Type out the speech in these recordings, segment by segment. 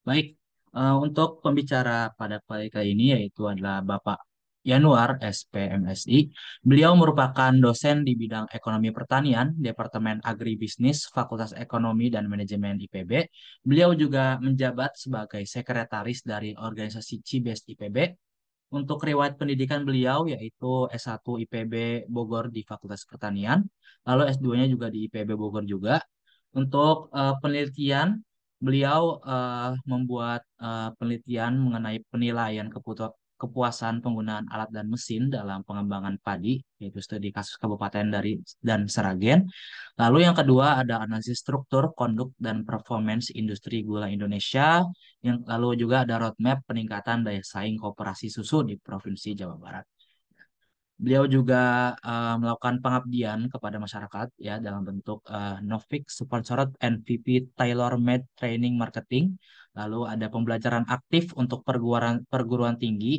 Baik, untuk pembicara pada kali ini yaitu adalah Bapak Yanuar, SPMSI. Beliau merupakan dosen di bidang ekonomi pertanian, Departemen Agribisnis, Fakultas Ekonomi dan Manajemen IPB. Beliau juga menjabat sebagai sekretaris dari organisasi Cibes IPB. Untuk riwayat pendidikan beliau yaitu S1 IPB Bogor di Fakultas Pertanian, lalu S2-nya juga di IPB Bogor juga. Untuk penelitian, beliau membuat penelitian mengenai penilaian kepuasan penggunaan alat dan mesin dalam pengembangan padi, yaitu studi kasus kabupaten dari dan Seragen. Lalu yang kedua ada analisis struktur, konduk, dan performance industri gula Indonesia. Yang lalu juga ada roadmap peningkatan daya saing koperasi susu di Provinsi Jawa Barat. Beliau juga melakukan pengabdian kepada masyarakat ya dalam bentuk Novik Sponsored NVP Tailor Made Training Marketing. Lalu ada pembelajaran aktif untuk perguruan perguruan tinggi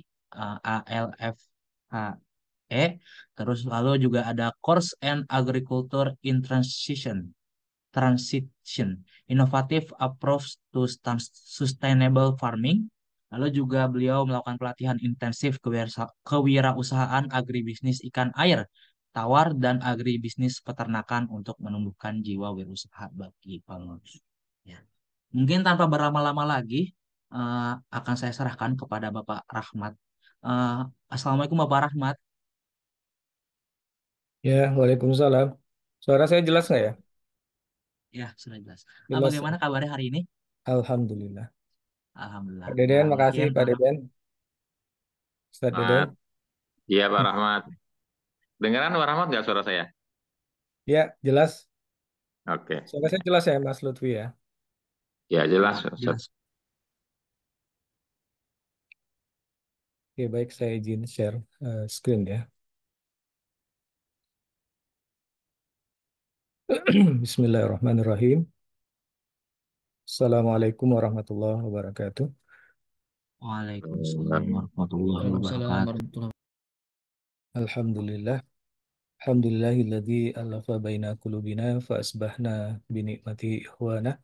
ALFHE. Terus lalu juga ada Course and Agriculture in Transition, Innovative Approach to Sustainable Farming. Lalu juga beliau melakukan pelatihan intensif kewirausahaan agribisnis ikan air, tawar, dan agribisnis peternakan untuk menumbuhkan jiwa wirausaha bagi pengurus. Ya. Mungkin tanpa berlama-lama lagi, akan saya serahkan kepada Bapak Rahmat. Eh, Assalamualaikum Bapak Rahmat. Ya, Waalaikumsalam. Suara saya jelas nggak ya? Ya, sudah jelas. Jelas ya. Bagaimana kabarnya hari ini? Alhamdulillah. Alhamdulillah. Pak Deden, makasih Mungkin Pak Deden. Ustaz Rahmat. Deden. Iya Pak Rahmat. Dengeran Pak Rahmat nggak suara saya? Ya, jelas. Oke. Suara saya jelas ya, Mas Lutfi ya. Ya jelas. Ya, Ustaz. jelas. Oke, baik, saya izin share screen ya. Bismillahirrahmanirrahim. Assalamualaikum warahmatullahi wabarakatuh. Waalaikumsalam warahmatullahi Waalaikumsalam wabarakatuh. warahmatullahi Alhamdulillah. Alhamdulillahilladzi alafa baina qulubina fa asbahna bi ni'mati ikhwana.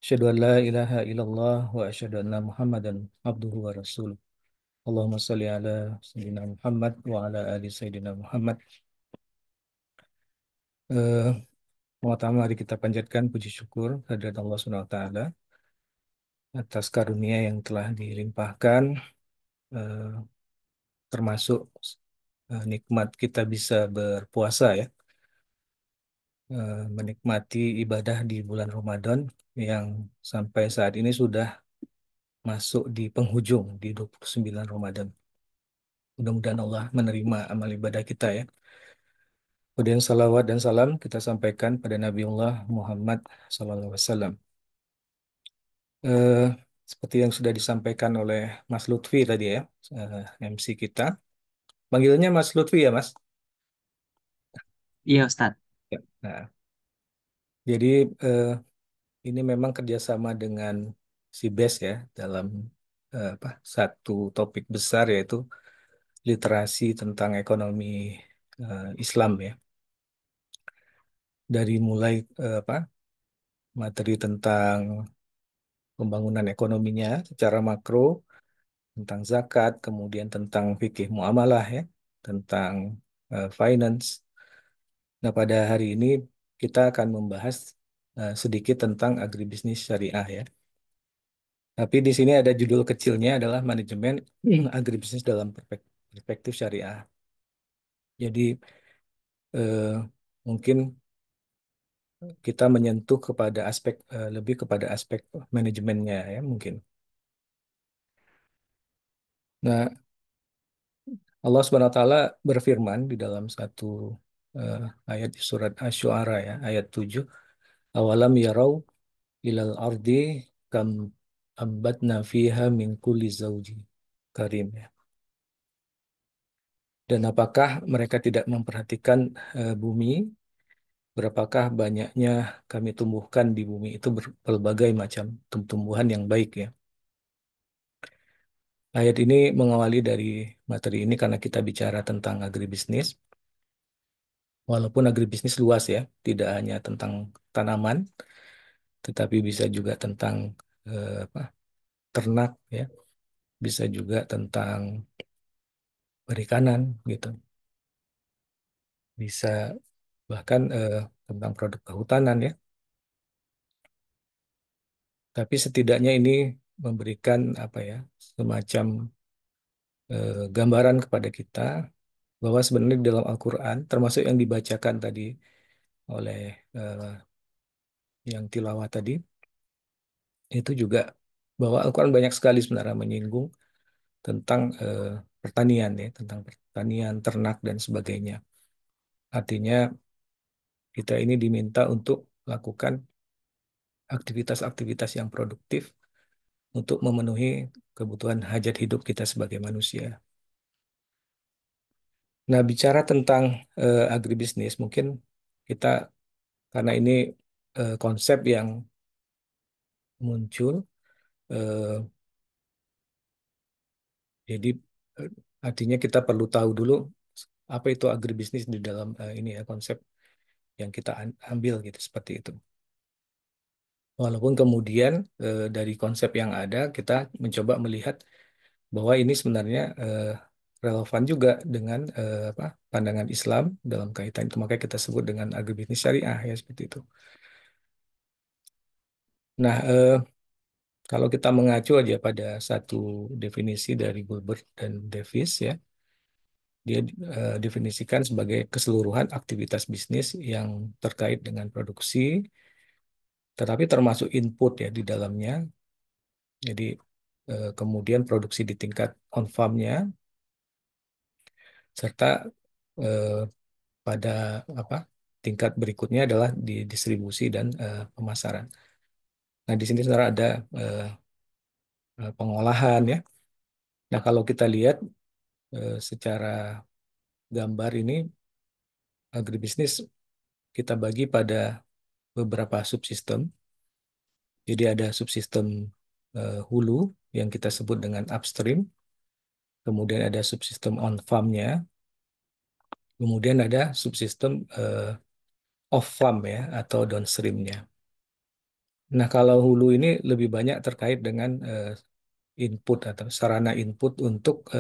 Asyhadu an la ilaha illallah wa asyhadu anna Muhammadan abduhu wa rasuluh. Allahumma salli ala Sayyidina Muhammad wa ala ali Sayyidina Muhammad. Eh, Pertama mari kita panjatkan puji syukur kehadirat Allah Subhanahu wa taala atas karunia yang telah dilimpahkan, eh, termasuk nikmat kita bisa berpuasa ya, menikmati ibadah di bulan Ramadan yang sampai saat ini sudah masuk di penghujung di 29 Ramadan. Mudah-mudahan Allah menerima amal ibadah kita ya. Kemudian salawat dan salam kita sampaikan pada Nabiullah Muhammad SAW. Eh, Seperti yang sudah disampaikan oleh Mas Lutfi tadi ya, MC kita. Panggilnya Mas Lutfi ya, Mas? Iya, Ustadz. Ya. Nah, jadi eh, ini memang kerjasama dengan si BES ya dalam satu topik besar yaitu literasi tentang ekonomi Islam ya. Dari mulai materi tentang pembangunan ekonominya secara makro, tentang zakat, kemudian tentang fikih muamalah ya, tentang finance. Nah, pada hari ini kita akan membahas sedikit tentang agribisnis syariah ya. Tapi di sini ada judul kecilnya adalah manajemen agribisnis dalam perspektif syariah. Jadi mungkin kita menyentuh kepada aspek lebih kepada aspek manajemennya ya mungkin. Nah, Allah Subhanahu wa taala berfirman di dalam satu eh, ayat di surat Asy-Syu'ara ya, ayat 7, awalam yarau ilal ardi kam ambatna fiha min kulli zauji karim ya. Dan apakah mereka tidak memperhatikan bumi, berapakah banyaknya kami tumbuhkan di bumi itu berbagai macam tumbuhan yang baik ya. Ayat ini mengawali dari materi ini karena kita bicara tentang agribisnis. Walaupun agribisnis luas ya, tidak hanya tentang tanaman, tetapi bisa juga tentang ternak ya, bisa juga tentang perikanan gitu, bisa bahkan tentang produk kehutanan ya. Tapi setidaknya ini memberikan apa ya, semacam gambaran kepada kita bahwa sebenarnya di dalam Al-Quran, termasuk yang dibacakan tadi oleh eh, yang tilawah tadi, itu juga bahwa Al-Quran banyak sekali sebenarnya menyinggung tentang pertanian ya, tentang pertanian, ternak dan sebagainya. Artinya kita ini diminta untuk melakukan aktivitas-aktivitas yang produktif untuk memenuhi kebutuhan hajat hidup kita sebagai manusia. Nah, bicara tentang agribisnis, mungkin kita karena ini konsep yang muncul, eh, jadi eh, artinya kita perlu tahu dulu apa itu agribisnis di dalam ini ya konsep yang kita ambil gitu seperti itu. Walaupun kemudian dari konsep yang ada kita mencoba melihat bahwa ini sebenarnya relevan juga dengan apa, pandangan Islam dalam kaitan itu, makanya kita sebut dengan agribisnis syariah ya seperti itu. Nah, kalau kita mengacu aja pada satu definisi dari Gilbert dan Davis ya, dia definisikan sebagai keseluruhan aktivitas bisnis yang terkait dengan produksi, tetapi termasuk input ya di dalamnya. Jadi kemudian produksi di tingkat on farm-nya, serta eh, pada apa tingkat berikutnya adalah di distribusi dan pemasaran. Nah, di sini sebenarnya ada eh, pengolahan ya. Nah, kalau kita lihat secara gambar ini, agribisnis kita bagi pada beberapa subsistem. Jadi ada subsistem hulu yang kita sebut dengan upstream, kemudian ada subsistem on farm-nya, kemudian ada subsistem off farm ya atau downstream-nya. Nah, kalau hulu ini lebih banyak terkait dengan input atau sarana input untuk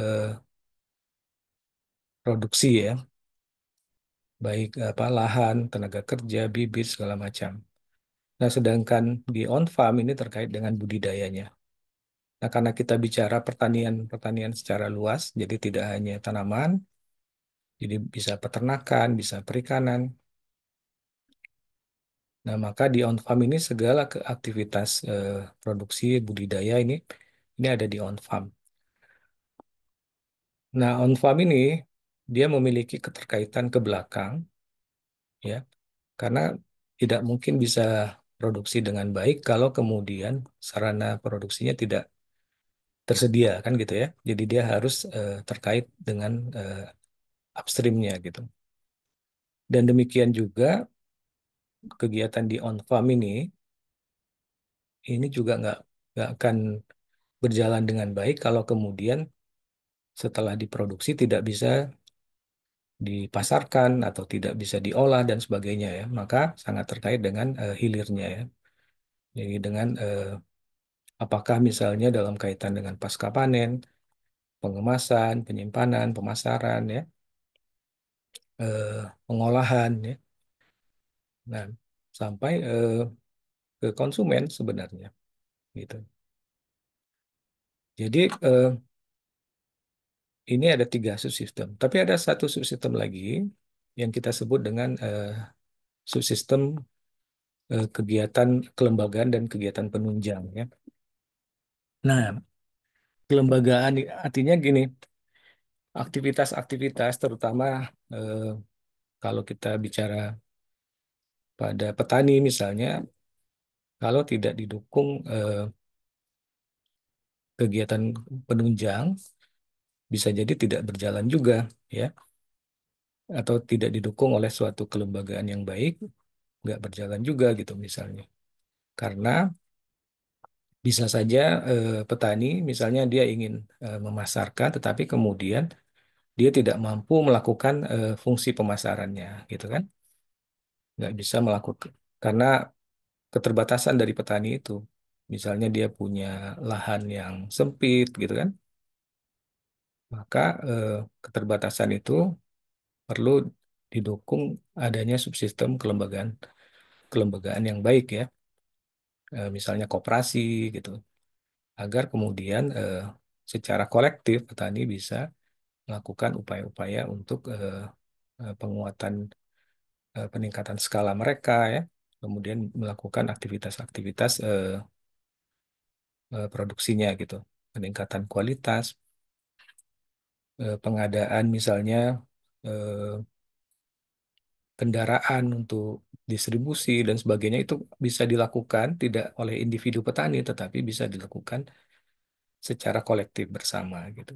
produksi ya, baik apa lahan, tenaga kerja, bibit segala macam. Nah, sedangkan di on farm ini terkait dengan budidayanya. Nah, karena kita bicara pertanian secara luas, jadi tidak hanya tanaman, jadi bisa peternakan, bisa perikanan. Nah, maka di on farm ini segala aktivitas produksi budidaya ini ada di on farm. Nah, on farm ini dia memiliki keterkaitan ke belakang ya, karena tidak mungkin bisa produksi dengan baik kalau kemudian sarana produksinya tidak tersedia kan gitu ya. Jadi dia harus terkait dengan upstreamnya gitu. Dan demikian juga kegiatan di on farm ini juga nggak akan berjalan dengan baik kalau kemudian setelah diproduksi tidak bisa dipasarkan atau tidak bisa diolah dan sebagainya ya. Maka sangat terkait dengan hilirnya ya. Jadi dengan apakah misalnya dalam kaitan dengan pasca panen, pengemasan, penyimpanan, pemasaran ya, pengolahan ya. Nah, sampai ke konsumen sebenarnya gitu. Jadi ini ada 3 subsistem, tapi ada satu subsistem lagi yang kita sebut dengan subsistem kegiatan kelembagaan dan kegiatan penunjang ya. Nah, kelembagaan artinya gini, aktivitas-aktivitas terutama eh, kalau kita bicara pada petani misalnya, kalau tidak didukung kegiatan penunjang, bisa jadi tidak berjalan juga ya, atau tidak didukung oleh suatu kelembagaan yang baik, nggak berjalan juga gitu misalnya. Karena bisa saja petani misalnya dia ingin memasarkan, tetapi kemudian dia tidak mampu melakukan fungsi pemasarannya, gitu kan? Nggak bisa melakukan karena keterbatasan dari petani itu. misalnya dia punya lahan yang sempit gitu kan, maka keterbatasan itu perlu didukung adanya subsistem kelembagaan kelembagaan yang baik ya. Misalnya koperasi gitu, agar kemudian secara kolektif petani bisa melakukan upaya-upaya untuk penguatan peningkatan skala mereka ya, kemudian melakukan aktivitas-aktivitas produksinya gitu, peningkatan kualitas, pengadaan misalnya eh, kendaraan untuk distribusi dan sebagainya itu bisa dilakukan tidak oleh individu petani tetapi bisa dilakukan secara kolektif bersama gitu.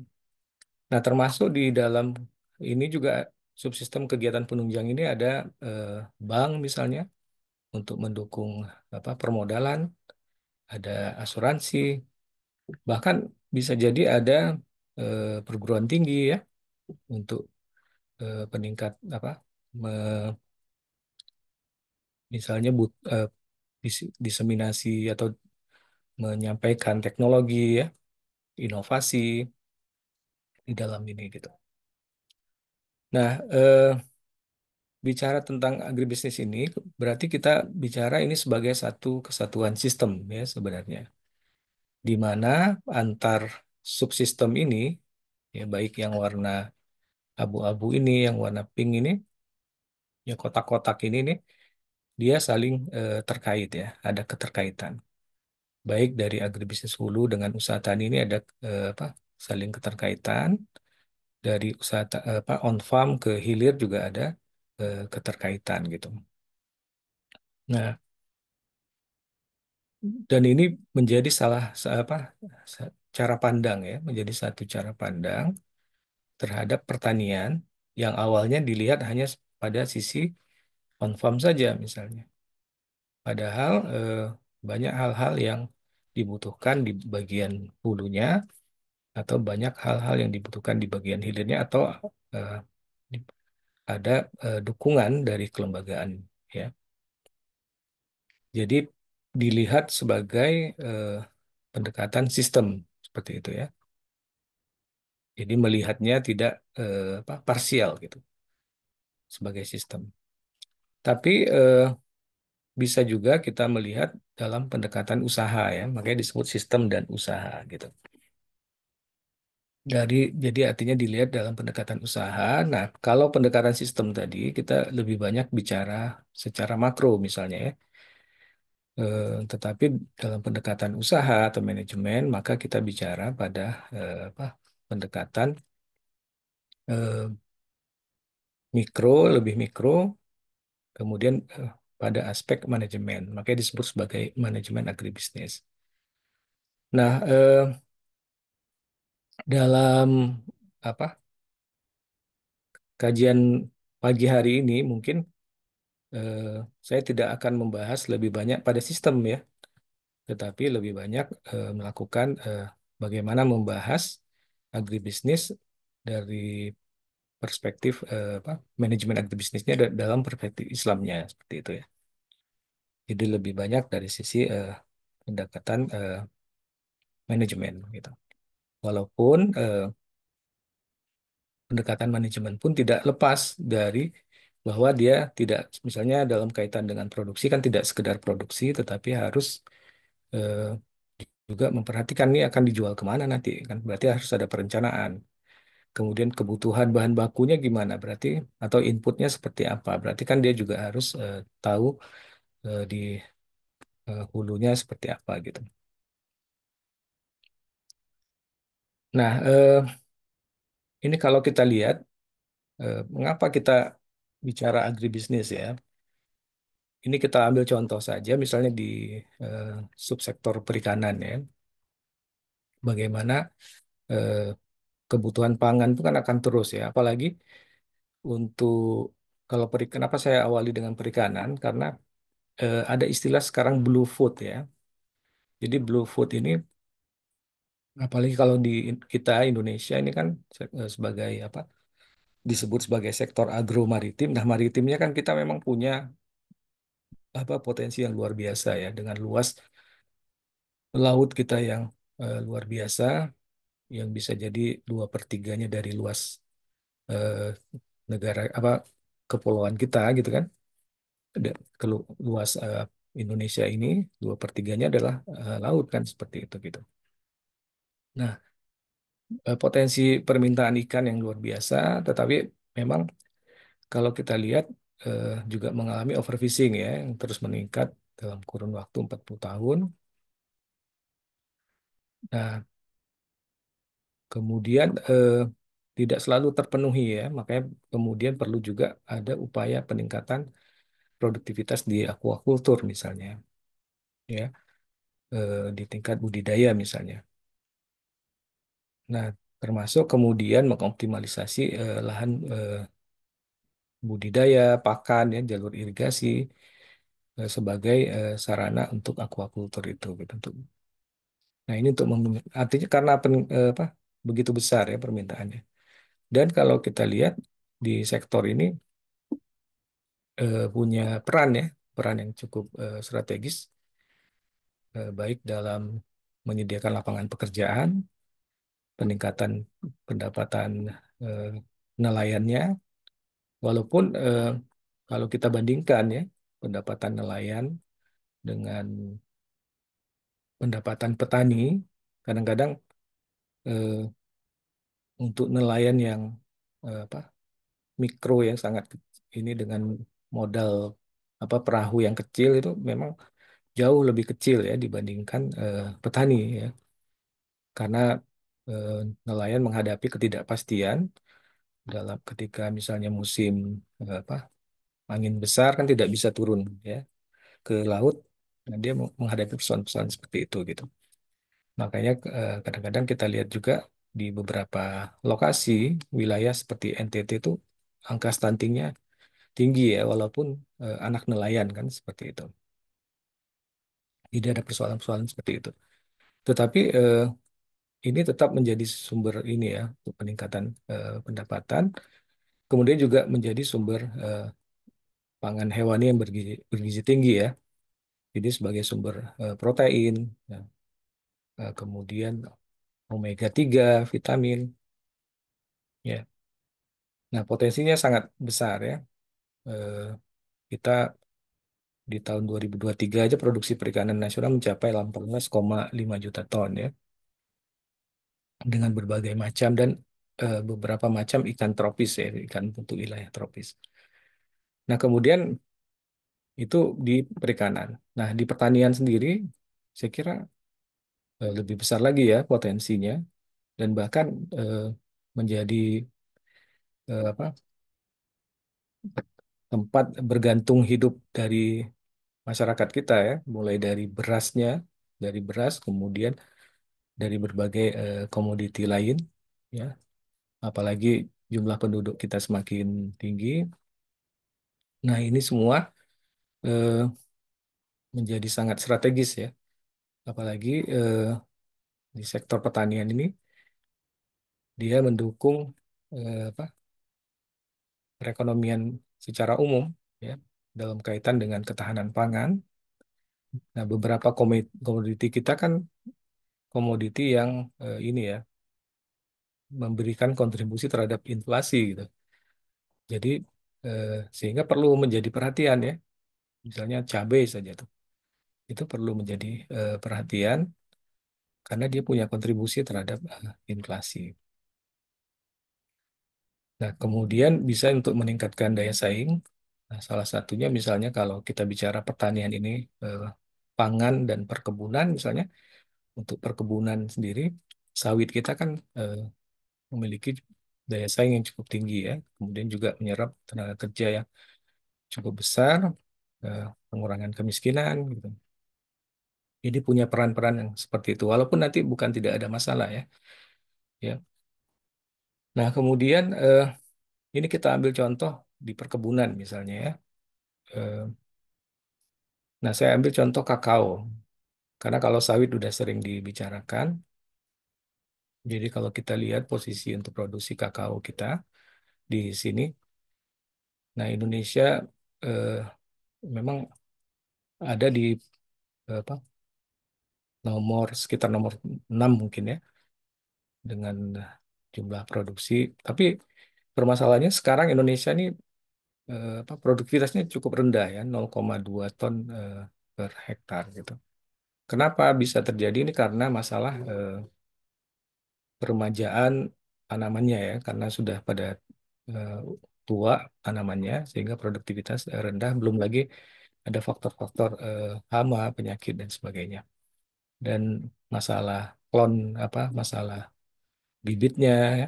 Nah, termasuk di dalam ini juga subsistem kegiatan penunjang ini ada eh, bank misalnya untuk mendukung apa permodalan, ada asuransi, bahkan bisa jadi ada perguruan tinggi ya untuk peningkat apa me- misalnya diseminasi atau menyampaikan teknologi ya, inovasi di dalam ini gitu. Nah, bicara tentang agribisnis ini berarti kita bicara ini sebagai satu kesatuan sistem ya sebenarnya, di mana antar subsistem ini ya baik yang warna abu-abu ini, yang warna pink ini, ya kotak-kotak ini nih dia saling terkait ya, ada keterkaitan. Baik dari agribisnis hulu dengan usaha tani ini ada apa saling keterkaitan, dari usaha apa on farm ke hilir juga ada keterkaitan gitu. Nah, dan ini menjadi apa cara pandang ya, menjadi satu cara pandang terhadap pertanian yang awalnya dilihat hanya pada sisi on farm saja misalnya. Padahal banyak hal-hal yang dibutuhkan di bagian hulunya atau banyak hal-hal yang dibutuhkan di bagian hilirnya atau eh, di- ada dukungan dari kelembagaan ya. Jadi dilihat sebagai eh, pendekatan sistem seperti itu ya. Jadi melihatnya tidak apa parsial gitu sebagai sistem. Tapi bisa juga kita melihat dalam pendekatan usaha ya, makanya disebut sistem dan usaha gitu. Jadi artinya dilihat dalam pendekatan usaha. Nah, kalau pendekatan sistem tadi kita lebih banyak bicara secara makro misalnya ya. Tetapi dalam pendekatan usaha atau manajemen maka kita bicara pada apa pendekatan eh, mikro, lebih mikro, kemudian pada aspek manajemen. Makanya disebut sebagai manajemen agribisnis. Nah, dalam apa kajian pagi hari ini mungkin eh, saya tidak akan membahas lebih banyak pada sistem ya, tetapi lebih banyak melakukan bagaimana membahas agribisnis dari perspektif apa manajemen agribisnisnya dalam perspektif Islamnya seperti itu ya. Jadi lebih banyak dari sisi pendekatan manajemen gitu. Walaupun pendekatan manajemen pun tidak lepas dari bahwa dia tidak misalnya dalam kaitan dengan produksi kan tidak sekedar produksi tetapi harus eh, juga memperhatikan ini akan dijual kemana nanti kan berarti harus ada perencanaan. Kemudian kebutuhan bahan bakunya gimana berarti atau inputnya seperti apa berarti kan dia juga harus tahu di hulunya seperti apa gitu. Nah, ini kalau kita lihat mengapa kita bicara agribisnis ya. Ini kita ambil contoh saja, misalnya di eh, subsektor perikanan ya, bagaimana eh, kebutuhan pangan itu kan akan terus ya, apalagi untuk kalau kenapa saya awali dengan perikanan karena ada istilah sekarang blue food ya. Jadi blue food ini, apalagi kalau di kita Indonesia ini kan sebagai apa disebut sebagai sektor agro maritim. Nah, maritimnya kan kita memang punya apa potensi yang luar biasa ya dengan luas laut kita yang luar biasa, yang bisa jadi 2/3-nya dari luas eh, negara apa kepulauan kita gitu kan. Luas Indonesia ini 2/3-nya adalah laut kan seperti itu gitu. Nah, potensi permintaan ikan yang luar biasa, tetapi memang kalau kita lihat juga mengalami overfishing ya, yang terus meningkat dalam kurun waktu 40 tahun. Nah, kemudian tidak selalu terpenuhi ya, makanya kemudian perlu juga ada upaya peningkatan produktivitas di aquaculture misalnya, ya, di tingkat budidaya misalnya. Nah, termasuk kemudian mengoptimalisasi lahan budidaya, pakan, ya, jalur irigasi sebagai sarana untuk aquaculture itu, gitu. Nah, ini untuk artinya karena apa, begitu besar ya permintaannya. Dan kalau kita lihat di sektor ini punya peran ya, peran yang cukup strategis, baik dalam menyediakan lapangan pekerjaan, peningkatan pendapatan eh, nelayannya, walaupun kalau kita bandingkan ya pendapatan nelayan dengan pendapatan petani, kadang-kadang eh, untuk nelayan yang apa mikro yang sangat ini dengan modal apa perahu yang kecil itu memang jauh lebih kecil ya dibandingkan petani ya, karena eh, nelayan menghadapi ketidakpastian dalam ketika misalnya musim apa angin besar kan tidak bisa turun ya ke laut. Nah, dia menghadapi persoalan-persoalan seperti itu gitu. Makanya kadang-kadang kita lihat juga di beberapa lokasi wilayah seperti NTT itu angka stuntingnya tinggi ya, walaupun anak nelayan kan seperti itu. Jadi ada persoalan-persoalan seperti itu. Tetapi ini tetap menjadi sumber ini ya untuk peningkatan pendapatan. Kemudian juga menjadi sumber pangan hewani yang bergizi tinggi ya. Jadi sebagai sumber protein, ya. Kemudian omega 3 vitamin, ya. Nah, potensinya sangat besar ya. Eh, kita di tahun 2023 aja produksi perikanan nasional mencapai 18,5 juta ton ya, dengan berbagai macam dan beberapa macam ikan tropis ya, ikan untuk wilayah tropis. Nah, kemudian itu di perikanan. Nah, di pertanian sendiri, saya kira lebih besar lagi ya potensinya dan bahkan eh, menjadi apa tempat bergantung hidup dari masyarakat kita ya, mulai dari beras, kemudian dari berbagai komoditi lain, ya. Apalagi jumlah penduduk kita semakin tinggi. Nah, ini semua eh, menjadi sangat strategis ya, apalagi di sektor pertanian ini dia mendukung apa perekonomian secara umum ya dalam kaitan dengan ketahanan pangan. Nah, beberapa komoditi kita kan komoditi yang ini ya memberikan kontribusi terhadap inflasi gitu. Jadi sehingga perlu menjadi perhatian ya. Misalnya cabai saja tuh. Itu perlu menjadi perhatian karena dia punya kontribusi terhadap inflasi. Nah, kemudian bisa untuk meningkatkan daya saing. Nah, salah satunya misalnya kalau kita bicara pertanian ini eh, pangan dan perkebunan misalnya untuk perkebunan sendiri sawit kita kan memiliki daya saing yang cukup tinggi ya. Kemudian juga menyerap tenaga kerja yang cukup besar, pengurangan kemiskinan gitu. Jadi punya peran-peran yang seperti itu. Walaupun nanti bukan tidak ada masalah ya. Ya. Nah, kemudian ini kita ambil contoh di perkebunan misalnya ya. Eh, Nah, saya ambil contoh kakao. Karena kalau sawit sudah sering dibicarakan, jadi kalau kita lihat posisi untuk produksi kakao kita di sini, nah Indonesia eh, memang ada di apa sekitar nomor 6 mungkin ya dengan jumlah produksi. Tapi permasalahannya sekarang Indonesia ini produktivitasnya cukup rendah ya, 0,2 ton per hektar gitu. Kenapa bisa terjadi ini? Karena masalah peremajaan tanamannya ya, karena sudah pada eh, tua tanamannya sehingga produktivitas rendah. Belum lagi ada faktor-faktor hama, penyakit dan sebagainya. Dan masalah klon masalah bibitnya ya.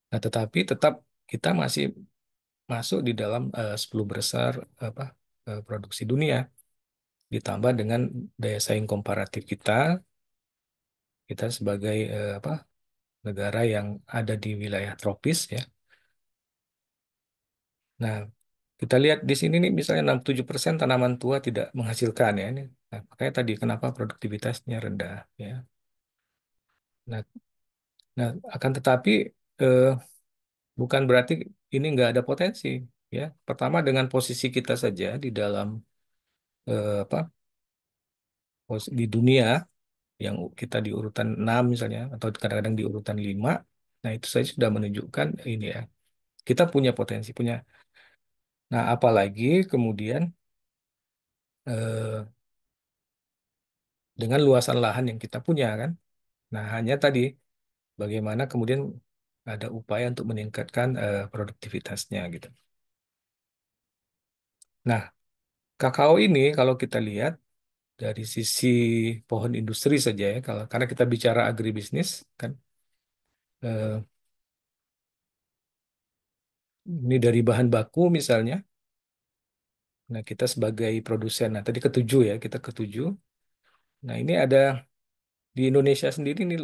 Nah, tetapi tetap kita masih masuk di dalam 10 besar apa produksi dunia. Ditambah dengan daya saing komparatif kita, kita sebagai negara yang ada di wilayah tropis ya. Nah, kita lihat di sini nih misalnya 67% tanaman tua tidak menghasilkan ya. Nah, makanya tadi kenapa produktivitasnya rendah ya. Nah, nah akan tetapi eh, bukan berarti ini nggak ada potensi ya. Pertama dengan posisi kita saja di dalam eh, apa di dunia yang kita di urutan 6 misalnya atau kadang-kadang di urutan 5. Nah, itu saja sudah menunjukkan ini ya. Kita punya potensi, punya. Nah, apalagi kemudian eh, dengan luasan lahan yang kita punya kan. Nah, hanya tadi bagaimana kemudian ada upaya untuk meningkatkan produktivitasnya gitu. Nah, kakao ini kalau kita lihat dari sisi pohon industri saja ya, kalau karena kita bicara agribisnis kan, eh, ini dari bahan baku misalnya. Nah, kita sebagai produsen, nah tadi ketujuh ya, kita ketujuh. Nah, ini ada di Indonesia sendiri nih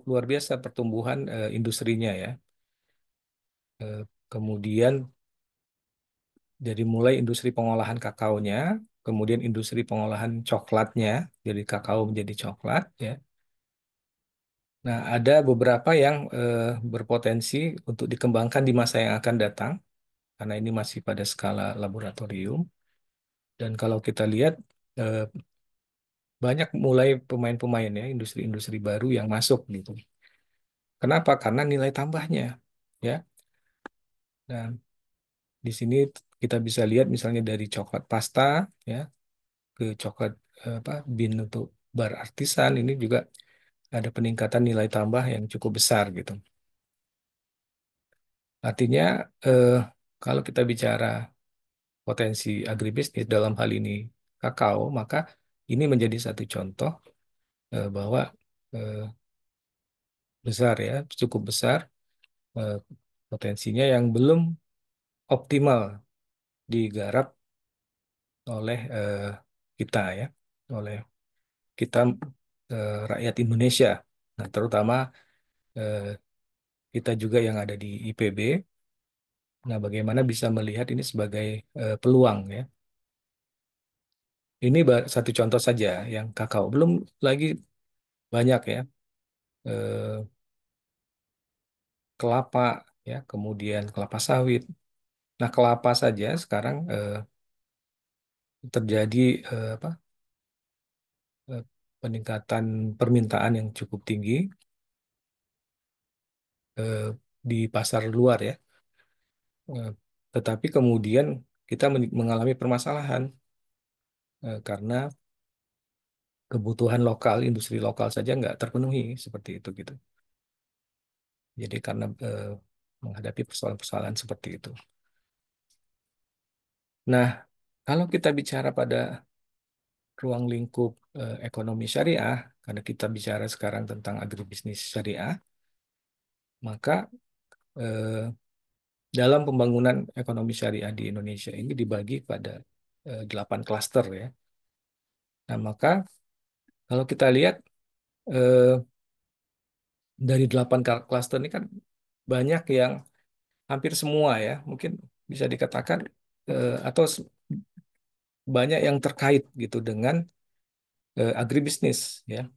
luar biasa pertumbuhan industrinya ya. Kemudian dari mulai industri pengolahan kakaonya, kemudian industri pengolahan coklatnya, jadi kakao menjadi coklat ya. Nah, ada beberapa yang berpotensi untuk dikembangkan di masa yang akan datang, karena ini masih pada skala laboratorium. Dan kalau kita lihat eh, banyak mulai pemain-pemain ya, industri-industri baru yang masuk gitu. Kenapa? Karena nilai tambahnya ya. Dan di sini kita bisa lihat misalnya dari coklat pasta ya ke coklat bin untuk bar artisan ini juga ada peningkatan nilai tambah yang cukup besar gitu. Artinya eh, kalau kita bicara potensi agribisnis dalam hal ini kakao, maka ini menjadi satu contoh bahwa eh, besar ya, cukup besar eh, potensinya yang belum optimal digarap oleh kita ya, oleh kita rakyat Indonesia. Nah, terutama eh, kita juga yang ada di IPB. Nah, bagaimana bisa melihat ini sebagai peluang ya. Ini satu contoh saja yang kakao. Belum lagi banyak ya. Eh, Kelapa ya, kemudian kelapa sawit. Nah, kelapa saja sekarang terjadi eh, peningkatan permintaan yang cukup tinggi eh, di pasar luar ya. Eh, Tetapi kemudian kita mengalami permasalahan karena kebutuhan lokal, industri lokal saja nggak terpenuhi seperti itu gitu. Jadi karena menghadapi persoalan-persoalan seperti itu. Nah, kalau kita bicara pada ruang lingkup ekonomi syariah, karena kita bicara sekarang tentang agribisnis syariah, maka eh, dalam pembangunan ekonomi syariah di Indonesia ini dibagi pada 8 klaster ya. Nah, maka kalau kita lihat eh, dari 8 klaster ini kan banyak yang hampir semua ya, mungkin bisa dikatakan atau banyak yang terkait gitu dengan agribisnis ya.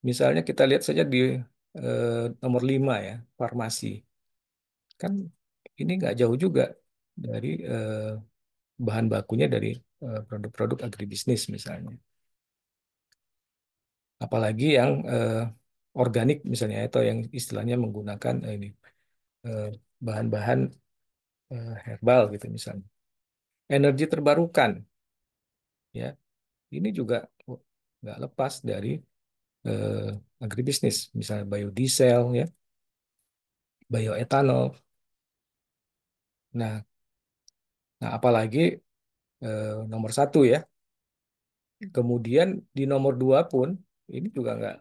Misalnya kita lihat saja di nomor 5 ya, farmasi. Kan ini nggak jauh juga dari bahan bakunya dari produk-produk agribisnis misalnya. Apalagi yang organik misalnya atau yang istilahnya menggunakan eh, bahan-bahan herbal gitu misalnya. Energi terbarukan ya, ini juga nggak lepas dari eh, agribisnis, misalnya biodiesel ya, bioetanol. Nah, nah apalagi nomor satu ya. Kemudian di nomor dua pun ini juga nggak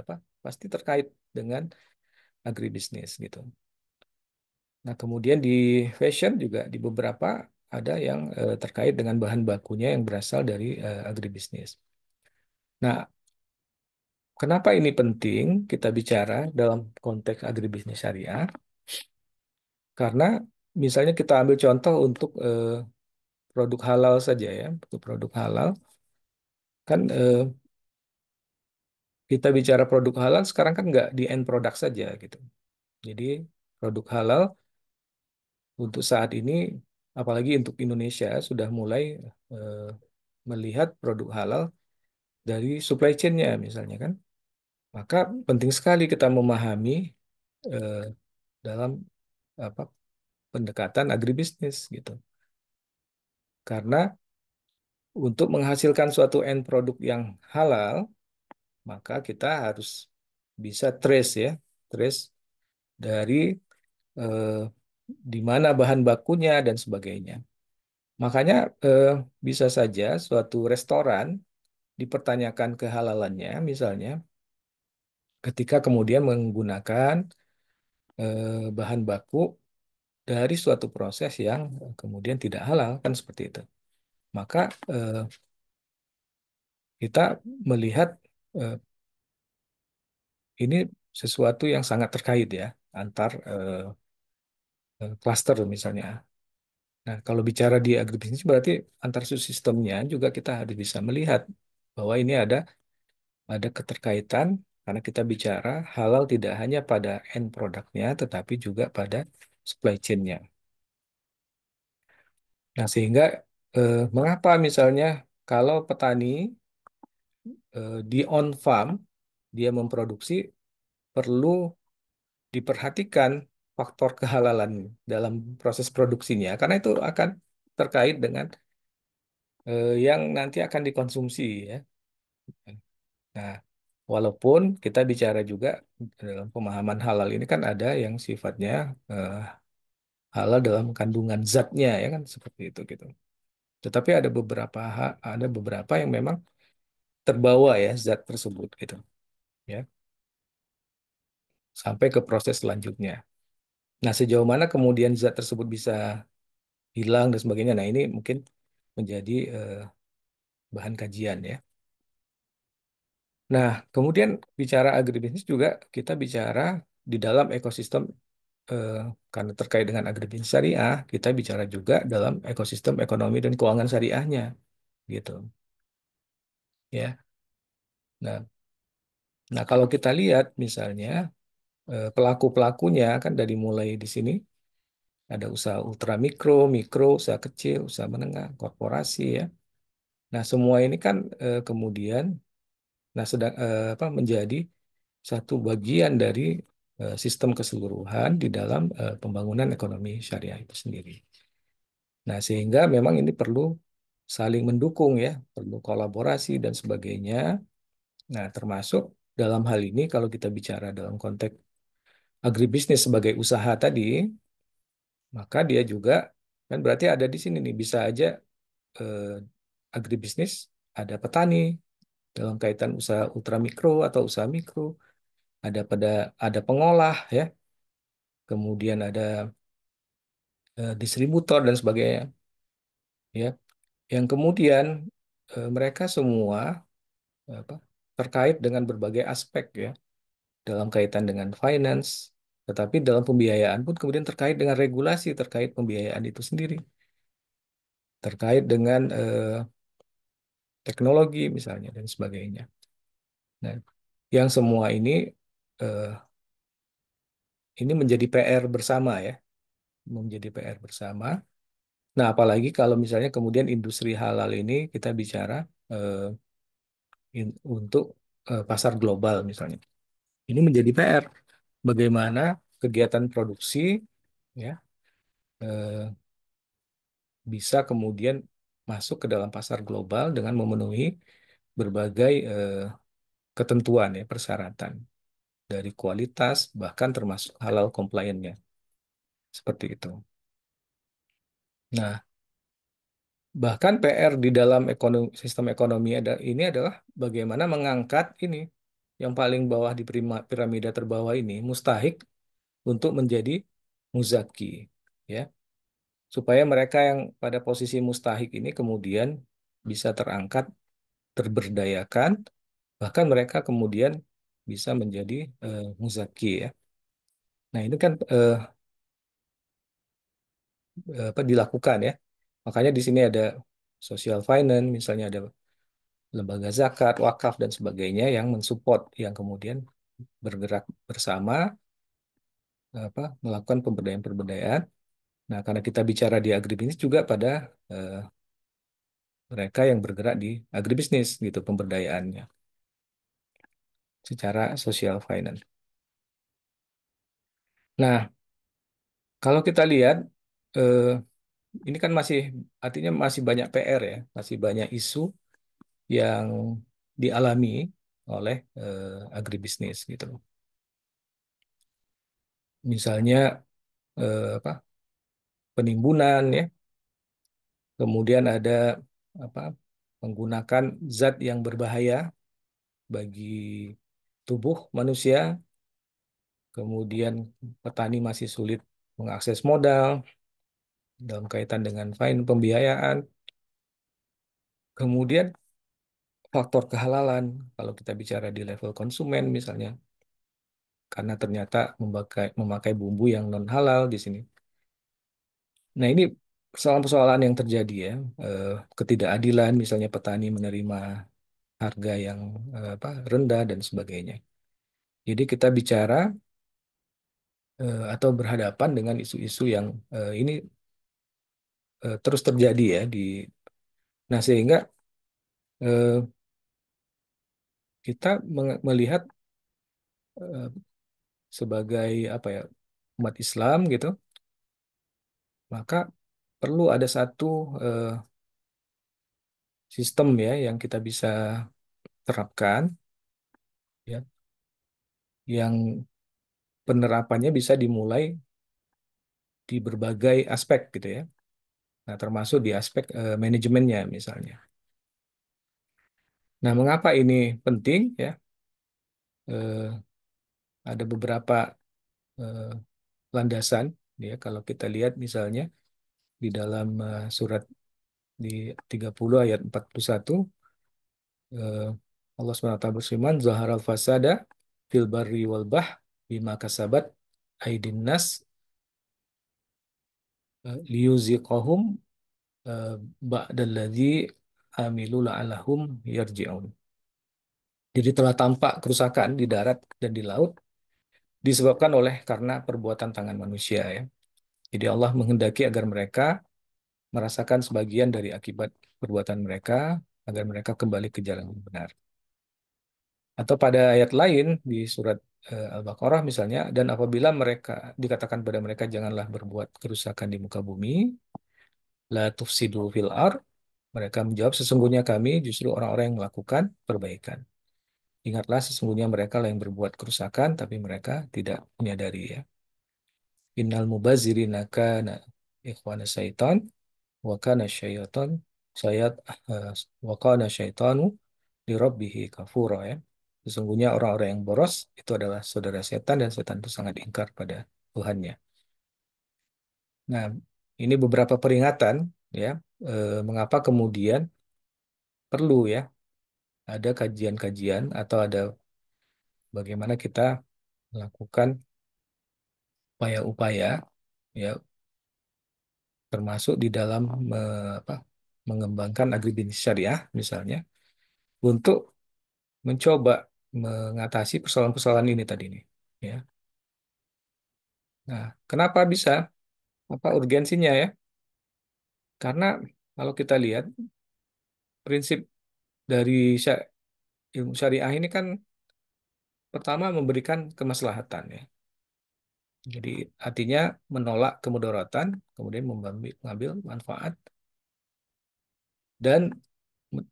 apa pasti terkait dengan agribisnis gitu. Nah, kemudian di fashion juga di beberapa ada yang terkait dengan bahan bakunya yang berasal dari agribisnis. Nah, kenapa ini penting kita bicara dalam konteks agribisnis syariah? Karena misalnya kita ambil contoh untuk produk halal saja ya, untuk produk halal kan kita bicara produk halal sekarang kan nggak di end product saja gitu. Jadi produk halal untuk saat ini, apalagi untuk Indonesia sudah mulai eh, melihat produk halal dari supply chain-nya misalnya kan. Maka penting sekali kita memahami eh, dalam apa pendekatan agribisnis gitu. Karena untuk menghasilkan suatu end produk yang halal, maka kita harus bisa trace ya, trace dari eh, di mana bahan bakunya dan sebagainya. Makanya eh, bisa saja suatu restoran dipertanyakan kehalalannya, misalnya ketika kemudian menggunakan bahan baku dari suatu proses yang kemudian tidak halal, kan seperti itu. Maka kita melihat eh, ini sesuatu yang sangat terkait ya antar klaster misalnya. Nah, kalau bicara di agribisnis berarti antar subsistemnya juga kita harus bisa melihat bahwa ini ada keterkaitan karena kita bicara halal tidak hanya pada end produknya tetapi juga pada supply chain-nya. Nah, sehingga mengapa misalnya kalau petani di on farm dia memproduksi perlu diperhatikan faktor kehalalan dalam proses produksinya karena itu akan terkait dengan yang nanti akan dikonsumsi ya. Nah, walaupun kita bicara juga dalam pemahaman halal ini kan ada yang sifatnya eh, halal dalam kandungan zatnya ya kan seperti itu gitu. Tetapi ada beberapa yang memang terbawa ya zat tersebut gitu ya sampai ke proses selanjutnya. Nah, sejauh mana kemudian zat tersebut bisa hilang dan sebagainya. Nah, ini mungkin menjadi bahan kajian ya. Nah, kemudian bicara agribisnis juga kita bicara di dalam ekosistem eh, karena terkait dengan agribisnis syariah, kita bicara juga dalam ekosistem ekonomi dan keuangan syariahnya gitu ya. Nah, nah kalau kita lihat misalnya pelaku-pelakunya kan dari mulai di sini ada usaha ultra mikro, mikro, usaha kecil, usaha menengah, korporasi ya. Nah, semua ini kan kemudian apa menjadi satu bagian dari sistem keseluruhan di dalam pembangunan ekonomi syariah itu sendiri. Nah, sehingga memang ini perlu saling mendukung ya, perlu kolaborasi dan sebagainya. Nah, termasuk dalam hal ini kalau kita bicara dalam konteks agribisnis sebagai usaha tadi, maka dia juga kan berarti ada di sini nih bisa aja eh, agribisnis ada petani dalam kaitan usaha ultramikro atau usaha mikro, ada pengolah ya, kemudian ada distributor dan sebagainya ya, yang kemudian mereka semua apa, terkait dengan berbagai aspek ya, dalam kaitan dengan finance, tetapi dalam pembiayaan pun kemudian terkait dengan regulasi terkait pembiayaan itu sendiri, terkait dengan teknologi misalnya dan sebagainya. Nah, yang semua eh, ini menjadi PR bersama ya, menjadi PR bersama Nah, apalagi kalau misalnya kemudian industri halal ini kita bicara eh, untuk pasar global misalnya. Ini menjadi PR. Bagaimana kegiatan produksi ya eh, bisa kemudian masuk ke dalam pasar global dengan memenuhi berbagai ketentuan ya, persyaratan dari kualitas bahkan termasuk halal compliance-nya seperti itu. Nah, bahkan PR di dalam sistem ekonomi ini adalah bagaimana mengangkat ini yang paling bawah di piramida terbawah ini mustahik untuk menjadi muzaki ya, supaya mereka yang pada posisi mustahik ini kemudian bisa terangkat, terberdayakan, bahkan mereka kemudian bisa menjadi muzaki ya. Nah, ini kan apa dilakukan ya. Makanya di sini ada social finance, misalnya ada lembaga zakat, wakaf dan sebagainya yang mensupport, yang kemudian bergerak bersama apa melakukan pemberdayaan-pemberdayaan. Nah, karena kita bicara di agribisnis juga pada eh, mereka yang bergerak di agribisnis gitu pemberdayaannya secara social finance. Nah, kalau kita lihat eh, ini kan masih artinya masih banyak PR ya, masih banyak isu yang dialami oleh agribisnis gitu. Misalnya apa penimbunan ya, kemudian ada apa menggunakan zat yang berbahaya bagi tubuh manusia, kemudian petani masih sulit mengakses modal dalam kaitan dengan pembiayaan, kemudian faktor kehalalan kalau kita bicara di level konsumen misalnya, karena ternyata memakai bumbu yang non halal di sini. Nah, ini persoalan-persoalan yang terjadi ya, ketidakadilan misalnya petani menerima harga yang apa rendah dan sebagainya. Jadi kita bicara atau berhadapan dengan isu-isu yang ini terus terjadi ya di. Nah, sehingga eh, kita melihat eh, sebagai apa ya umat Islam gitu, maka perlu ada satu eh, sistem ya yang kita bisa terapkan ya, yang penerapannya bisa dimulai di berbagai aspek gitu ya. Nah, termasuk di aspek manajemennya misalnya. Nah, mengapa ini penting ya? Eh, ada beberapa eh, landasan ya kalau kita lihat misalnya di dalam surat di 30 ayat 41 eh, Allah SWT berfirman zaharal fasada fil barri wal bima kasabat aidin nas liyuziqahum eh, ba'dalladzi amilu la'allahum yarji'un. Jadi telah tampak kerusakan di darat dan di laut disebabkan oleh karena perbuatan tangan manusia ya. Jadi Allah menghendaki agar mereka merasakan sebagian dari akibat perbuatan mereka agar mereka kembali ke jalan yang benar. Atau pada ayat lain di surat Al-Baqarah misalnya, dan apabila mereka dikatakan pada mereka janganlah berbuat kerusakan di muka bumi, la tufsidu fil ar, mereka menjawab sesungguhnya kami justru orang-orang yang melakukan perbaikan. Ingatlah sesungguhnya mereka lah yang berbuat kerusakan tapi mereka tidak menyadari ya. Innal mubazirina kana ikhwana syaitan wa kana syaitan syayat eh, wa kana syaitanu li rabbihi kafura ya. Sesungguhnya orang-orang yang boros itu adalah saudara setan dan setan itu sangat ingkar pada Tuhannya. Nah, ini beberapa peringatan ya mengapa kemudian perlu ya ada kajian-kajian atau ada bagaimana kita melakukan upaya-upaya ya termasuk di dalam apa, mengembangkan agribisnis syariah misalnya untuk mencoba mengatasi persoalan-persoalan ini tadi nih ya. Nah, kenapa bisa apa urgensinya ya? Karena kalau kita lihat prinsip dari ilmu syariah ini kan pertama memberikan kemaslahatan ya. Jadi artinya menolak kemudaratan, kemudian mengambil manfaat dan me-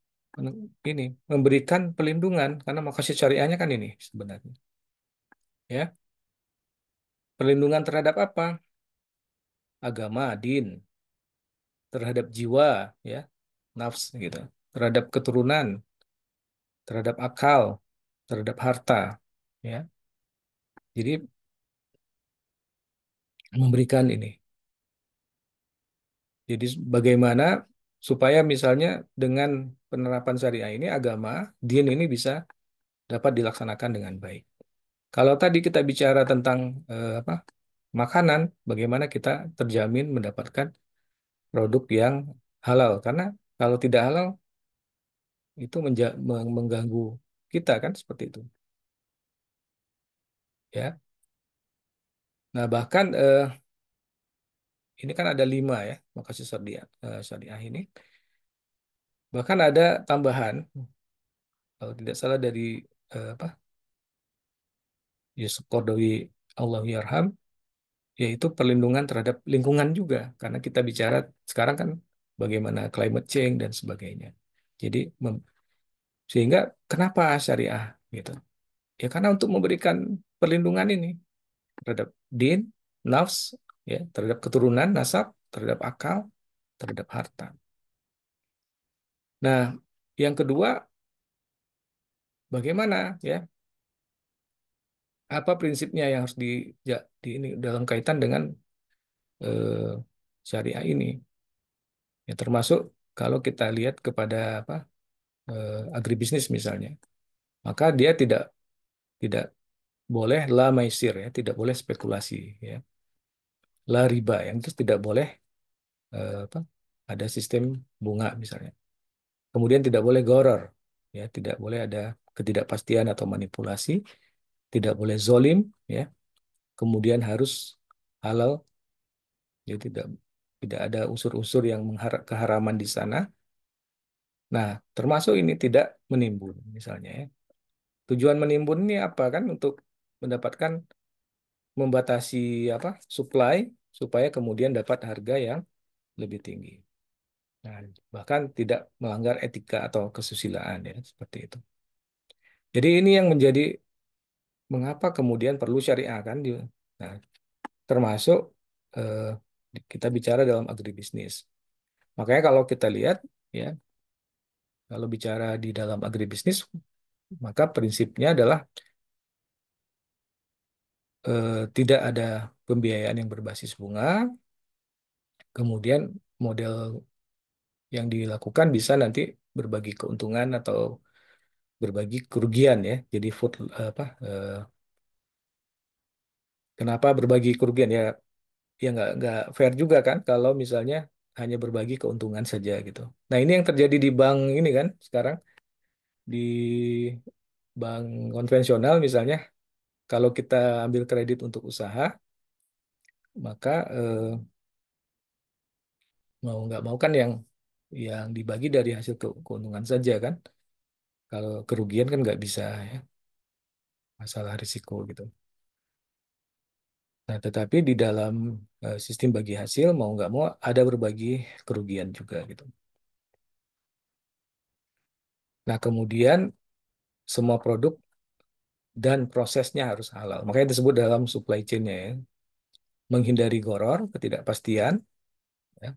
ini memberikan pelindungan karena maksud syariahnya kan ini sebenarnya ya. Perlindungan terhadap apa? Agama, din, terhadap jiwa ya, nafs gitu, terhadap keturunan, terhadap akal, terhadap harta ya. Jadi memberikan ini. Jadi bagaimana supaya misalnya dengan penerapan syariah ini agama, din ini bisa dapat dilaksanakan dengan baik. Kalau tadi kita bicara tentang apa? Makanan, bagaimana kita terjamin mendapatkan produk yang halal karena kalau tidak halal itu mengganggu kita kan seperti itu. Ya. Nah, bahkan ini kan ada 5 ya, makasih syariah, syariah ini. Bahkan ada tambahan, kalau tidak salah dari apa Yusuf Qaradawi Allah yarham, yaitu perlindungan terhadap lingkungan juga. Karena kita bicara sekarang kan bagaimana climate change dan sebagainya. Jadi sehingga kenapa syariah gitu? Ya karena untuk memberikan perlindungan ini terhadap din, nafs, ya, terhadap keturunan, nasab, terhadap akal, terhadap harta. Nah, yang kedua, bagaimana ya? Apa prinsipnya yang harus di ini dalam kaitan dengan eh, syariah ini? Ya, termasuk kalau kita lihat kepada apa agribisnis misalnya, maka dia tidak boleh la maisir ya, tidak boleh spekulasi ya, la riba yang itu tidak boleh apa ada sistem bunga misalnya. Kemudian tidak boleh goror ya, tidak boleh ada ketidakpastian atau manipulasi, tidak boleh zolim ya, kemudian harus halal, jadi tidak ada unsur-unsur yang keharaman di sana. Nah, termasuk ini tidak menimbun misalnya ya. Tujuan menimbun ini apa kan untuk mendapatkan membatasi apa supply supaya kemudian dapat harga yang lebih tinggi. Nah, bahkan tidak melanggar etika atau kesusilaan ya seperti itu. Jadi ini yang menjadi mengapa kemudian perlu syariah kan. Nah, termasuk eh, kita bicara dalam agribisnis. Makanya kalau kita lihat ya, kalau bicara di dalam agribisnis, maka prinsipnya adalah tidak ada pembiayaan yang berbasis bunga, kemudian model yang dilakukan bisa nanti berbagi keuntungan atau berbagi kerugian ya. Jadi apa kenapa berbagi kerugian ya? Ya nggak fair juga kan kalau misalnya hanya berbagi keuntungan saja gitu. Nah ini yang terjadi di bank ini kan sekarang di bank konvensional misalnya kalau kita ambil kredit untuk usaha maka mau nggak mau kan yang dibagi dari hasil keuntungan saja kan. Kalau kerugian kan nggak bisa ya, masalah risiko gitu. Nah, tetapi di dalam sistem bagi hasil mau nggak mau ada berbagi kerugian juga gitu. Nah, kemudian semua produk dan prosesnya harus halal. Makanya disebut dalam supply chain-nya ya, menghindari goror, ketidakpastian. Ya.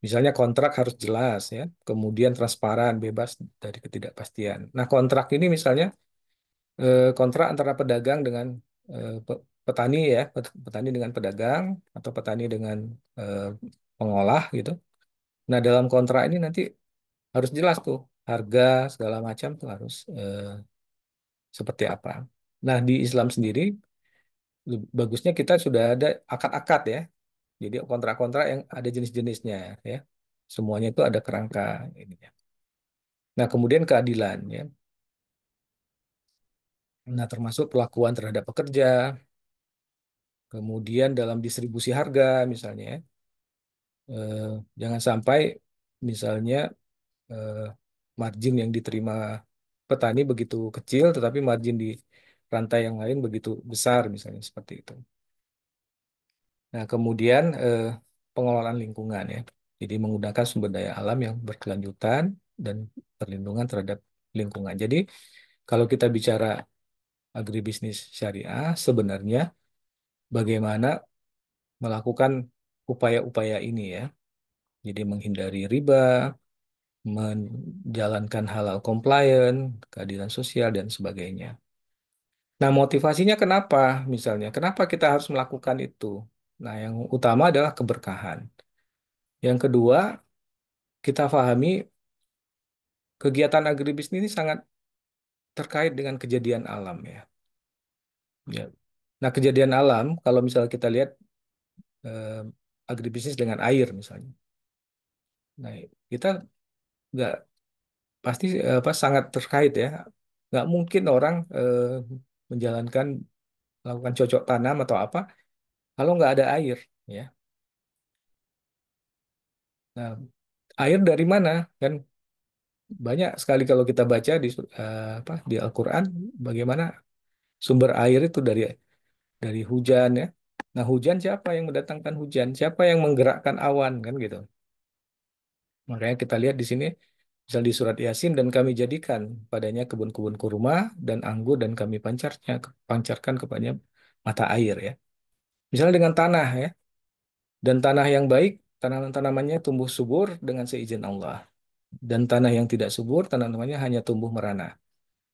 Misalnya kontrak harus jelas ya, kemudian transparan, bebas dari ketidakpastian. Nah, kontrak ini misalnya kontrak antara pedagang dengan petani ya, petani dengan pedagang atau petani dengan eh, pengolah gitu. Nah, dalam kontrak ini nanti harus jelas tuh harga segala macam tuh harus seperti apa. Nah, di Islam sendiri bagusnya kita sudah ada akad-akad ya. Jadi kontrak-kontrak yang ada jenis-jenisnya ya. Semuanya itu ada kerangka ininya. Nah, kemudian keadilan ya. Nah, termasuk pelakuan terhadap pekerja, kemudian dalam distribusi harga misalnya ya. Eh, Jangan sampai misalnya eh, margin yang diterima petani begitu kecil, tetapi margin di rantai yang lain begitu besar, misalnya seperti itu. Nah, kemudian pengelolaan lingkungan ya. Jadi menggunakan sumber daya alam yang berkelanjutan dan perlindungan terhadap lingkungan. Jadi kalau kita bicara agribisnis syariah, sebenarnya bagaimana melakukan upaya-upaya ini ya. Jadi menghindari riba, menjalankan halal compliant, keadilan sosial, dan sebagainya. Nah, motivasinya kenapa misalnya? Kenapa kita harus melakukan itu? Nah, yang utama adalah keberkahan. Yang kedua, kita pahami kegiatan agribisnis ini sangat terkait dengan kejadian alam ya. Ya. Nah, kejadian alam, kalau misalnya kita lihat eh, agribisnis dengan air misalnya. Nah, kita nggak pasti apa sangat terkait ya. Nggak mungkin orang menjalankan melakukan cocok tanam atau apa kalau nggak ada air ya. Nah, air dari mana kan banyak sekali kalau kita baca di apa di Al-Qur'an bagaimana sumber air itu dari hujan ya. Nah, hujan siapa yang mendatangkan hujan? Siapa yang menggerakkan awan kan gitu. Makanya kita lihat di sini misal di surat Yasin dan kami jadikan padanya kebun-kebun kurma dan anggur dan kami pancarkan kepadanya mata air ya. Misalnya dengan tanah ya. Dan tanah yang baik, tanaman-tanamannya tumbuh subur dengan seizin Allah. Dan tanah yang tidak subur, tanaman-tanamannya hanya tumbuh merana.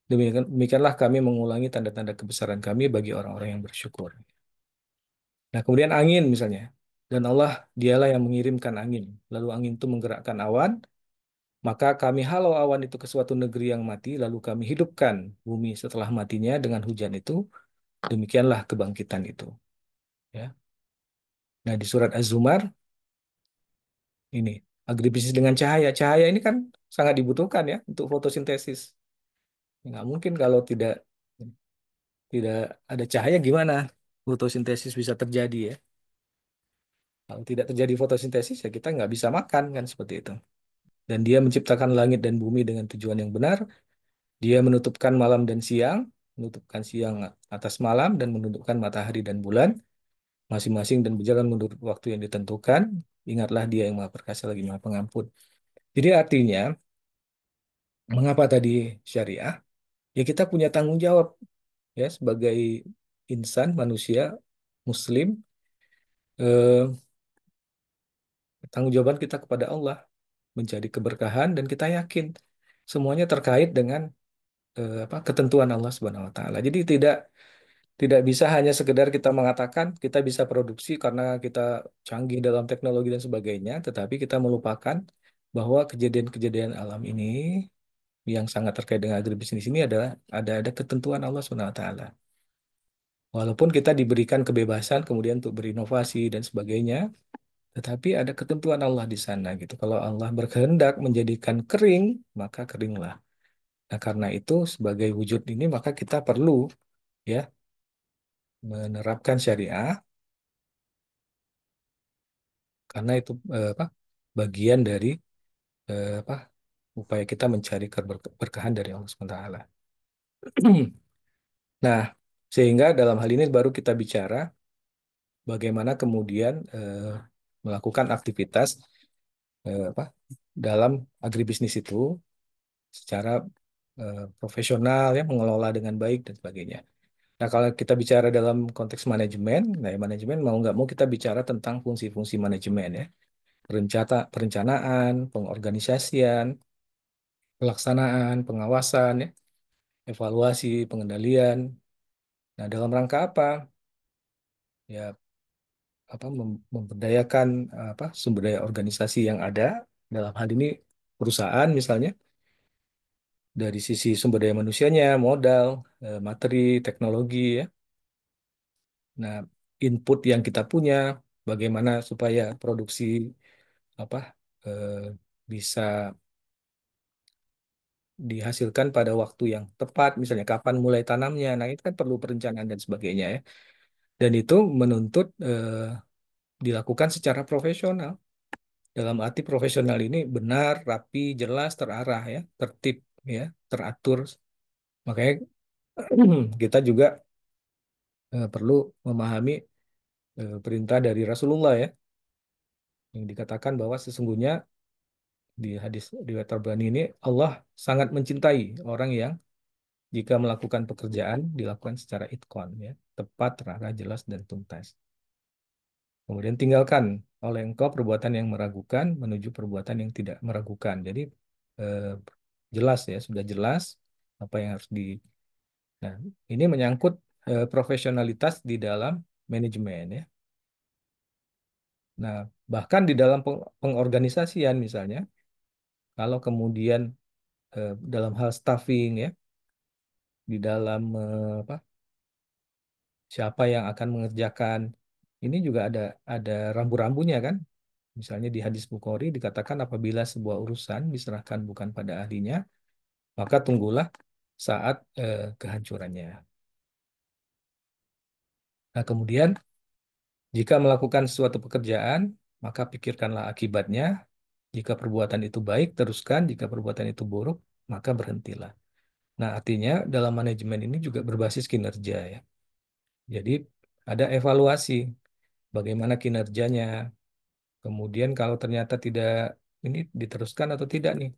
Demikianlah kami mengulangi tanda-tanda kebesaran kami bagi orang-orang yang bersyukur. Nah, kemudian angin misalnya. Dan Allah, dialah yang mengirimkan angin. Lalu angin itu menggerakkan awan, maka kami halau awan itu ke suatu negeri yang mati, lalu kami hidupkan bumi setelah matinya dengan hujan itu. Demikianlah kebangkitan itu. Ya. Nah, di surat Az-Zumar, ini agribisnis dengan cahaya. Cahaya ini kan sangat dibutuhkan ya untuk fotosintesis. Nggak mungkin kalau tidak ada cahaya gimana fotosintesis bisa terjadi ya. Kalau tidak terjadi fotosintesis ya kita nggak bisa makan kan seperti itu. Dan dia menciptakan langit dan bumi dengan tujuan yang benar. Dia menutupkan malam dan siang, menutupkan siang atas malam dan menundukkan matahari dan bulan masing-masing dan berjalan menurut waktu yang ditentukan. Ingatlah dia yang maha perkasa lagi maha pengampun. Jadi artinya mengapa tadi syariah? Ya kita punya tanggung jawab ya sebagai insan manusia muslim eh, tanggung jawaban kita kepada Allah mencari keberkahan dan kita yakin semuanya terkait dengan apa ketentuan Allah Subhanahu wa taala. Jadi tidak bisa hanya sekedar kita mengatakan kita bisa produksi karena kita canggih dalam teknologi dan sebagainya, tetapi kita melupakan bahwa kejadian-kejadian alam ini yang sangat terkait dengan agribisnis ini adalah ada ketentuan Allah Subhanahu wa taala. Walaupun kita diberikan kebebasan kemudian untuk berinovasi dan sebagainya, tetapi ada ketentuan Allah di sana gitu. Kalau Allah berkehendak menjadikan kering, maka keringlah. Nah, karena itu sebagai wujud ini maka kita perlu ya menerapkan syariah karena itu apa bagian dari apa upaya kita mencari keberkahan dari Allah SWT. Nah, sehingga dalam hal ini baru kita bicara bagaimana kemudian melakukan aktivitas apa dalam agribisnis itu secara profesional ya mengelola dengan baik dan sebagainya. Nah kalau kita bicara dalam konteks manajemen, nah ya manajemen mau nggak mau kita bicara tentang fungsi-fungsi manajemen ya, perencanaan, pengorganisasian, pelaksanaan, pengawasan ya, evaluasi, pengendalian. Nah dalam rangka apa? Ya apa memberdayakan apa sumber daya organisasi yang ada dalam hal ini perusahaan misalnya dari sisi sumber daya manusianya, modal, materi, teknologi ya. Nah, input yang kita punya, bagaimana supaya produksi apa eh, bisa dihasilkan pada waktu yang tepat, misalnya kapan mulai tanamnya. Nah, itu kan perlu perencanaan dan sebagainya ya. Dan itu menuntut dilakukan secara profesional. Dalam arti profesional ini benar, rapi, jelas, terarah ya, tertib ya, teratur. Makanya kita juga perlu memahami perintah dari Rasulullah ya, yang dikatakan bahwa sesungguhnya di hadis riwayat Tabrani ini Allah sangat mencintai orang yang jika melakukan pekerjaan dilakukan secara itqan ya, tepat, terarah, jelas dan tuntas. Kemudian tinggalkan oleh engkau perbuatan yang meragukan menuju perbuatan yang tidak meragukan. Jadi eh, jelas ya, sudah jelas apa yang harus di. Nah, ini menyangkut profesionalitas di dalam manajemen ya. Nah, bahkan di dalam pengorganisasian misalnya, kalau kemudian dalam hal staffing ya, di dalam apa, siapa yang akan mengerjakan, ini juga ada rambu-rambunya kan. Misalnya di hadis Bukhari dikatakan apabila sebuah urusan diserahkan bukan pada ahlinya, maka tunggulah saat kehancurannya. Nah, kemudian jika melakukan suatu pekerjaan, maka pikirkanlah akibatnya. Jika perbuatan itu baik, teruskan. Jika perbuatan itu buruk, maka berhentilah. Nah, artinya dalam manajemen ini juga berbasis kinerja ya. Jadi ada evaluasi bagaimana kinerjanya. Kemudian kalau ternyata tidak ini diteruskan atau tidak nih.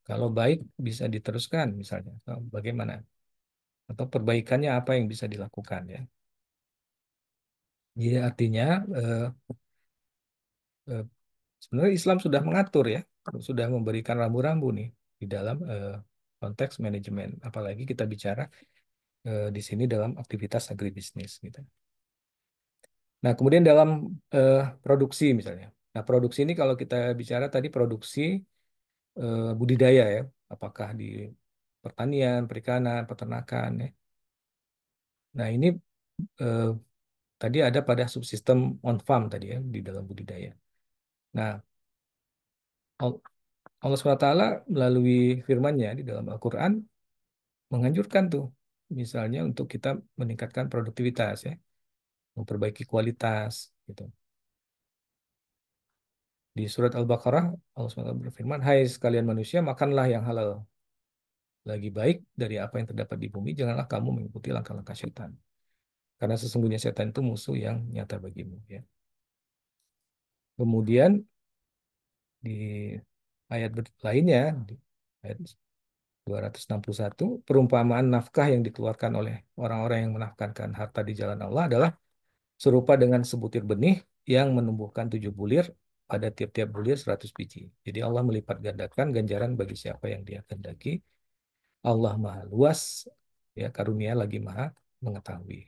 Kalau baik bisa diteruskan misalnya. Bagaimana? Atau perbaikannya apa yang bisa dilakukan ya. Jadi artinya eh, eh, sebenarnya Islam sudah mengatur ya, sudah memberikan rambu-rambu nih di dalam konteks manajemen. Apalagi kita bicara di sini dalam aktivitas agribisnis gitu. Nah, kemudian dalam produksi misalnya. Nah, produksi ini kalau kita bicara tadi produksi budidaya ya, apakah di pertanian, perikanan, peternakan ya. Nah, ini eh, tadi ada pada subsistem on farm tadi ya di dalam budidaya. Nah, Al- Allah SWT melalui firman-Nya di dalam Al-Quran menganjurkan tuh, misalnya untuk kita meningkatkan produktivitas ya, memperbaiki kualitas gitu. Di surat Al-Baqarah Allah SWT berfirman, "Hai sekalian manusia, makanlah yang halal. Lagi baik dari apa yang terdapat di bumi, janganlah kamu mengikuti langkah-langkah syaitan. Karena sesungguhnya setan itu musuh yang nyata bagimu." Ya. Kemudian di ayat lainnya, di ayat 261, perumpamaan nafkah yang dikeluarkan oleh orang-orang yang menafkahkan harta di jalan Allah adalah serupa dengan sebutir benih yang menumbuhkan 7 bulir, pada tiap-tiap bulir 100 biji. Jadi Allah melipat gandakan ganjaran bagi siapa yang dia kehendaki. Allah maha luas, ya karunia lagi maha mengetahui.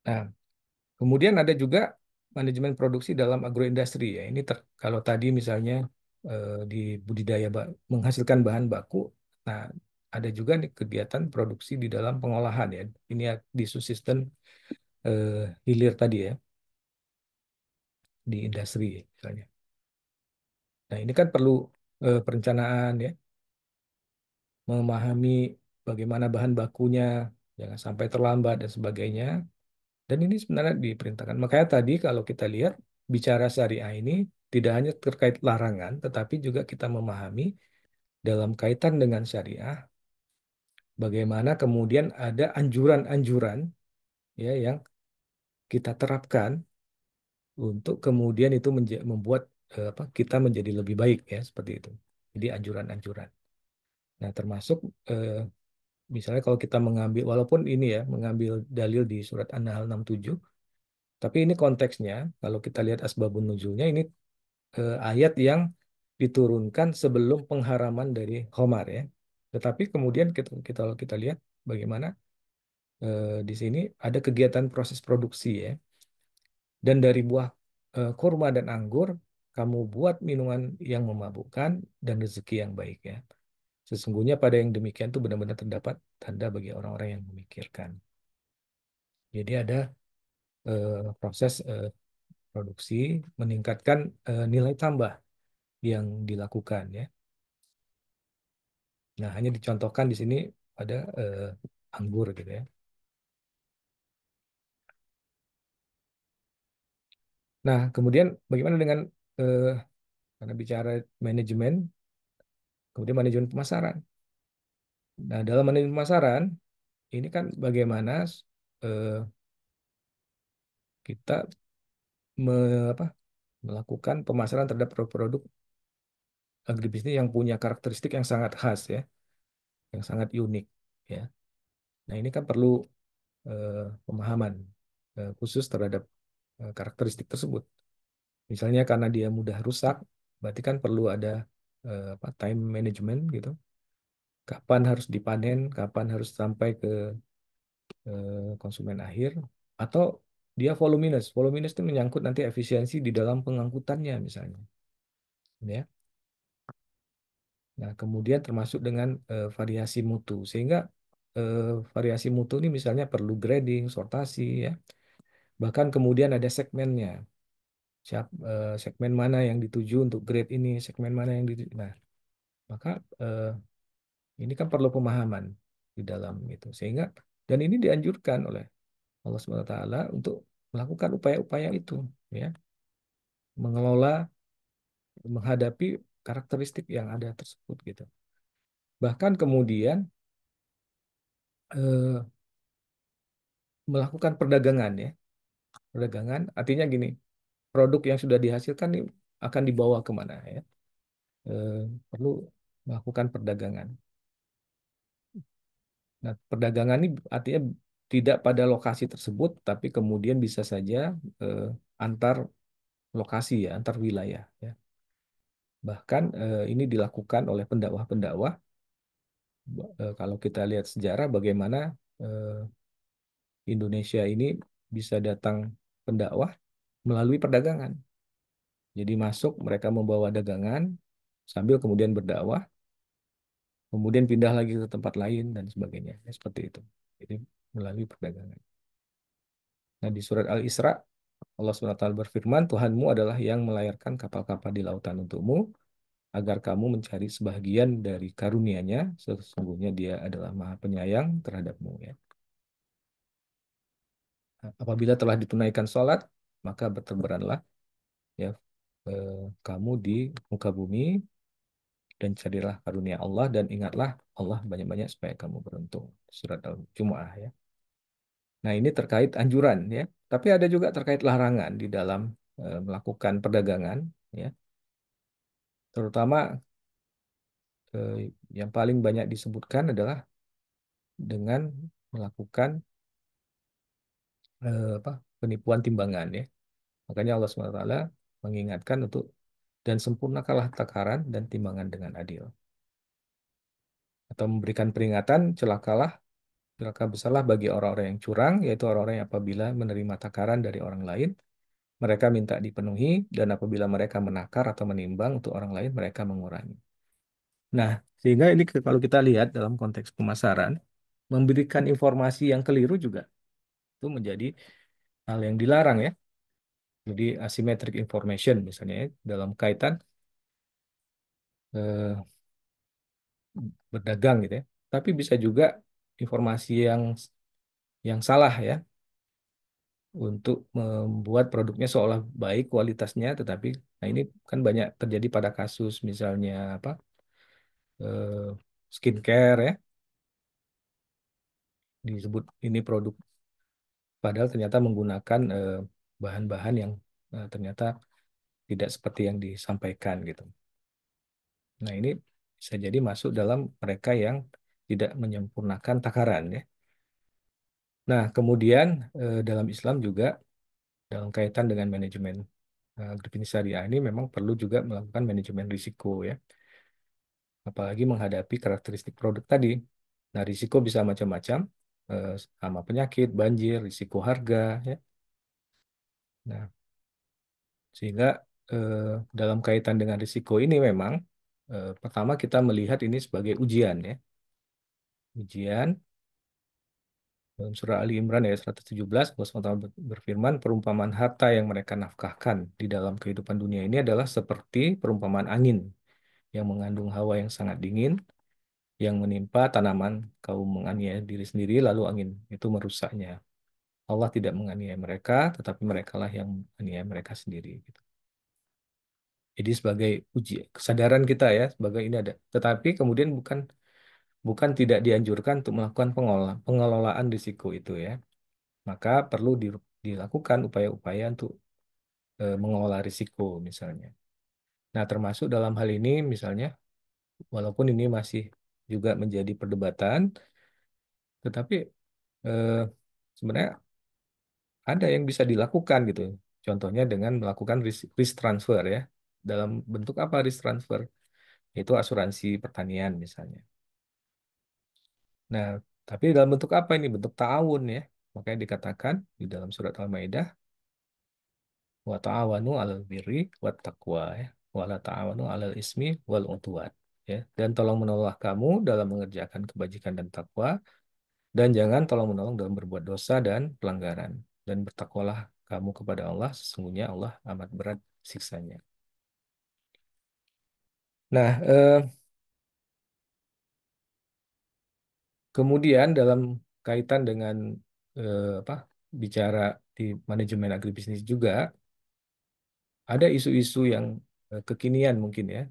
Nah, kemudian ada juga manajemen produksi dalam agroindustri ya. Ini kalau tadi misalnya di budidaya menghasilkan bahan baku, nah ada juga nih kegiatan produksi di dalam pengolahan ya. Ini ya di subsisten eh, hilir tadi ya, di industri misalnya. Nah, ini kan perlu perencanaan ya, memahami bagaimana bahan bakunya, jangan sampai terlambat dan sebagainya. Dan ini sebenarnya diperintahkan. Makanya tadi kalau kita lihat bicara syariah ini tidak hanya terkait larangan, tetapi juga kita memahami dalam kaitan dengan syariah, bagaimana kemudian ada anjuran-anjuran ya yang kita terapkan untuk kemudian itu membuat apa, kita menjadi lebih baik ya seperti itu. Jadi anjuran-anjuran. Nah, termasuk misalnya kalau kita mengambil, walaupun ini ya, mengambil dalil di surat An-Nahl 67, tapi ini konteksnya, kalau kita lihat asbabun nuzulnya, ini ayat yang diturunkan sebelum pengharaman dari Khomar ya. Tetapi kemudian kita lihat bagaimana di sini ada kegiatan proses produksi ya. Dan dari buah kurma dan anggur, kamu buat minuman yang memabukkan dan rezeki yang baik ya. Sesungguhnya pada yang demikian itu benar-benar terdapat tanda bagi orang-orang yang memikirkan. Jadi ada proses produksi meningkatkan nilai tambah yang dilakukan ya. Nah, hanya dicontohkan di sini pada anggur gitu ya. Nah, kemudian bagaimana dengan eh, karena bicara manajemen, kemudian manajemen pemasaran. Nah, dalam manajemen pemasaran ini kan bagaimana eh, kita apa, melakukan pemasaran terhadap produk-produk agribisnis yang punya karakteristik yang sangat khas ya, yang sangat unik ya. Nah, ini kan perlu eh, pemahaman khusus terhadap karakteristik tersebut. Misalnya karena dia mudah rusak, berarti kan perlu ada apa, time management gitu. Kapan harus dipanen, kapan harus sampai ke konsumen akhir, atau dia voluminous. Voluminous itu menyangkut nanti efisiensi di dalam pengangkutannya misalnya. Ya. Nah, kemudian termasuk dengan variasi mutu. Sehingga eh, variasi mutu ini misalnya perlu grading, sortasi ya. Bahkan kemudian ada segmennya. Segmen mana yang dituju untuk grade ini, segmen mana yang dituju. Nah, maka ini kan perlu pemahaman di dalam itu. Sehingga dan ini dianjurkan oleh Allah Subhanahu wa taala untuk melakukan upaya-upaya itu ya, mengelola, menghadapi karakteristik yang ada tersebut gitu. Bahkan kemudian eh, melakukan perdagangan ya. Perdagangan artinya gini, produk yang sudah dihasilkan ini akan dibawa kemana ya. Eh, Perlu melakukan perdagangan. Nah, perdagangan ini artinya tidak pada lokasi tersebut, tapi kemudian bisa saja eh, antar lokasi ya, antar wilayah ya. Bahkan ini dilakukan oleh pendakwah-pendakwah. Kalau kita lihat sejarah bagaimana eh, Indonesia ini bisa datang pendakwah melalui perdagangan. Jadi masuk mereka membawa dagangan sambil kemudian berdakwah, kemudian pindah lagi ke tempat lain dan sebagainya. Ya, seperti itu. Jadi melalui perdagangan. Nah, di surat Al-Isra Allah SWT berfirman, Tuhanmu adalah yang melayarkan kapal-kapal di lautan untukmu agar kamu mencari sebahagian dari karunia-Nya, sesungguhnya Dia adalah Maha Penyayang terhadapmu ya. Apabila telah ditunaikan sholat, maka bertebaranlah ya eh, kamu di muka bumi dan carilah karunia Allah dan ingatlah Allah banyak-banyak supaya kamu beruntung. Surat Al-Jumu'ah ya. Nah, ini terkait anjuran ya. Tapi ada juga terkait larangan di dalam melakukan perdagangan ya. Terutama eh, yang paling banyak disebutkan adalah dengan melakukan apa, penipuan timbangan ya. Makanya Allah SWT mengingatkan untuk dan sempurnakanlah takaran dan timbangan dengan adil. Atau memberikan peringatan, celaka besarlah bagi orang-orang yang curang, yaitu orang-orang yang apabila menerima takaran dari orang lain, mereka minta dipenuhi, dan apabila mereka menakar atau menimbang untuk orang lain, mereka mengurangi. Nah, sehingga ini kalau kita lihat dalam konteks pemasaran, memberikan informasi yang keliru juga itu menjadi hal yang dilarang ya. Jadi asymmetric information misalnya ya, dalam kaitan eh, berdagang gitu ya. Tapi bisa juga informasi yang salah ya untuk membuat produknya seolah baik kualitasnya, tetapi nah ini kan banyak terjadi pada kasus misalnya apa skincare ya, disebut ini produk padahal ternyata menggunakan bahan-bahan yang ternyata tidak seperti yang disampaikan gitu. Nah, ini bisa jadi masuk dalam mereka yang tidak menyempurnakan takaran ya. Nah, kemudian dalam Islam juga dalam kaitan dengan manajemen agribisnis syariah ini memang perlu juga melakukan manajemen risiko ya. Apalagi menghadapi karakteristik produk tadi. Nah, risiko bisa macam-macam, sama penyakit, banjir, risiko harga ya. Nah, sehingga eh, dalam kaitan dengan risiko ini memang pertama kita melihat ini sebagai ujian ya. Ujian dalam surah Ali Imran ayat 117 Allah SWT berfirman perumpamaan harta yang mereka nafkahkan di dalam kehidupan dunia ini adalah seperti perumpamaan angin yang mengandung hawa yang sangat dingin yang menimpa tanaman kaum menganiaya diri sendiri lalu angin itu merusaknya. Allah tidak menganiaya mereka, tetapi merekalah yang menganiaya mereka sendiri. Gitu. Jadi sebagai uji kesadaran kita ya, sebagai ini ada. Tetapi kemudian bukan bukan tidak dianjurkan untuk melakukan pengelolaan risiko itu ya. Maka perlu dilakukan upaya-upaya untuk mengelola risiko misalnya. Nah, termasuk dalam hal ini misalnya, walaupun ini masih juga menjadi perdebatan, tetapi eh, sebenarnya ada yang bisa dilakukan gitu. Contohnya dengan melakukan risk transfer ya. Dalam bentuk apa risk transfer? Itu asuransi pertanian misalnya. Nah, tapi dalam bentuk apa ini? Bentuk ta'awun ya. Makanya dikatakan di dalam surat Al-Maidah, wa ta'awanu 'alal birri wat taqwa ya. Wa la ta'awanu 'alal ismi wal udwan ya. Dan tolong menolong kamu dalam mengerjakan kebajikan dan takwa, dan jangan tolong menolong dalam berbuat dosa dan pelanggaran. Dan bertakwalah kamu kepada Allah, sesungguhnya Allah amat berat siksanya. Nah, kemudian dalam kaitan dengan apa bicara di manajemen agribisnis juga ada isu-isu yang kekinian mungkin ya.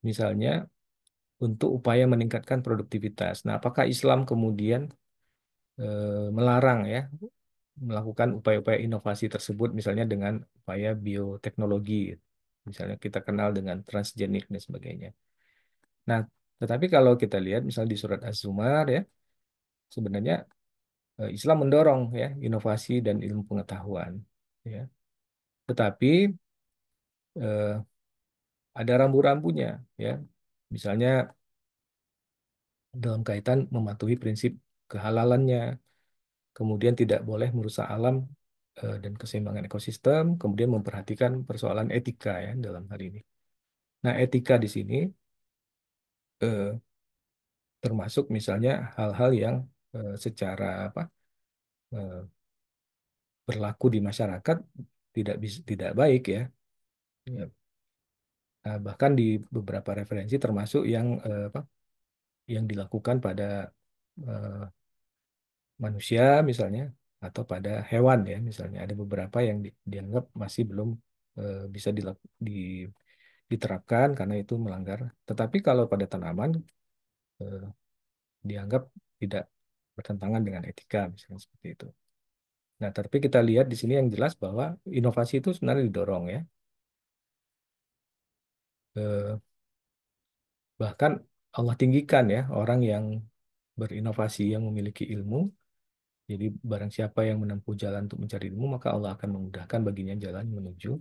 Misalnya untuk upaya meningkatkan produktivitas. Nah, apakah Islam kemudian melarang ya melakukan upaya-upaya inovasi tersebut misalnya dengan upaya bioteknologi, misalnya kita kenal dengan transgenik dan sebagainya. Nah, tetapi kalau kita lihat misalnya di surat Az-Zumar ya, sebenarnya Islam mendorong ya inovasi dan ilmu pengetahuan ya. Tetapi eh, ada rambu-rambunya ya. Misalnya dalam kaitan mematuhi prinsip kehalalannya, kemudian tidak boleh merusak alam dan keseimbangan ekosistem, kemudian memperhatikan persoalan etika ya dalam hal ini. Nah, etika di sini eh, termasuk misalnya hal-hal yang secara apa eh, berlaku di masyarakat tidak baik ya. Ya, nah, bahkan di beberapa referensi termasuk yang apa yang dilakukan pada eh, manusia misalnya atau pada hewan ya misalnya ada beberapa yang dianggap masih belum bisa diterapkan karena itu melanggar. Tetapi kalau pada tanaman eh, dianggap tidak bertentangan dengan etika misalnya seperti itu. Nah, tapi kita lihat di sini yang jelas bahwa inovasi itu sebenarnya didorong ya. Eh, Bahkan Allah tinggikan ya orang yang berinovasi yang memiliki ilmu. Jadi barang siapa yang menempuh jalan untuk mencari ilmu, maka Allah akan memudahkan baginya jalan menuju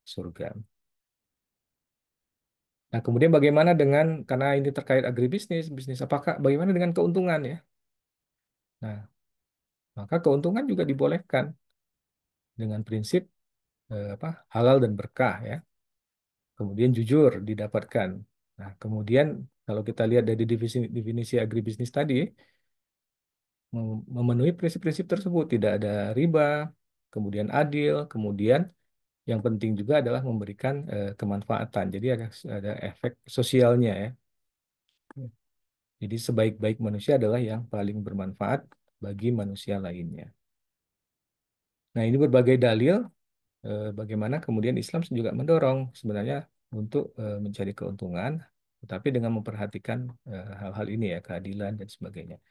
surga. Nah, kemudian bagaimana dengan, karena ini terkait agribisnis, bisnis apakah, bagaimana dengan keuntungan ya? Nah, maka keuntungan juga dibolehkan dengan prinsip apa, halal dan berkah ya. Kemudian jujur didapatkan. Nah, kemudian kalau kita lihat dari definisi agribisnis tadi, memenuhi prinsip-prinsip tersebut, tidak ada riba, kemudian adil, kemudian yang penting juga adalah memberikan kemanfaatan. Jadi ada efek sosialnya ya. Jadi sebaik-baik manusia adalah yang paling bermanfaat bagi manusia lainnya. Nah, ini berbagai dalil bagaimana kemudian Islam juga mendorong sebenarnya untuk mencari keuntungan, tetapi dengan memperhatikan hal-hal ini ya, keadilan dan sebagainya.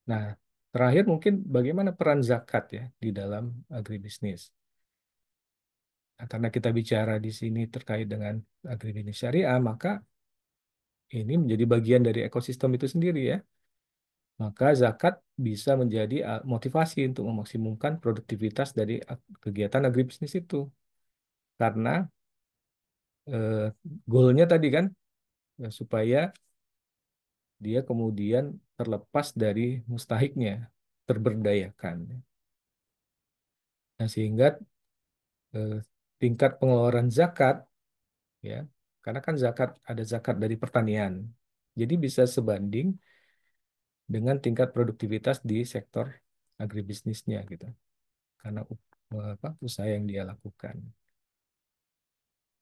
Nah, terakhir mungkin bagaimana peran zakat ya di dalam agribisnis. Nah, karena kita bicara di sini terkait dengan agribisnis syariah, maka ini menjadi bagian dari ekosistem itu sendiri ya. Maka zakat bisa menjadi motivasi untuk memaksimumkan produktivitas dari kegiatan agribisnis itu. Karena eh, goalnya tadi kan supaya dia kemudian terlepas dari mustahiknya, terberdayakan. Nah, sehingga eh, tingkat pengeluaran zakat ya, karena kan zakat ada zakat dari pertanian. Jadi bisa sebanding dengan tingkat produktivitas di sektor agribisnisnya gitu. Karena apa, usaha yang dia lakukan.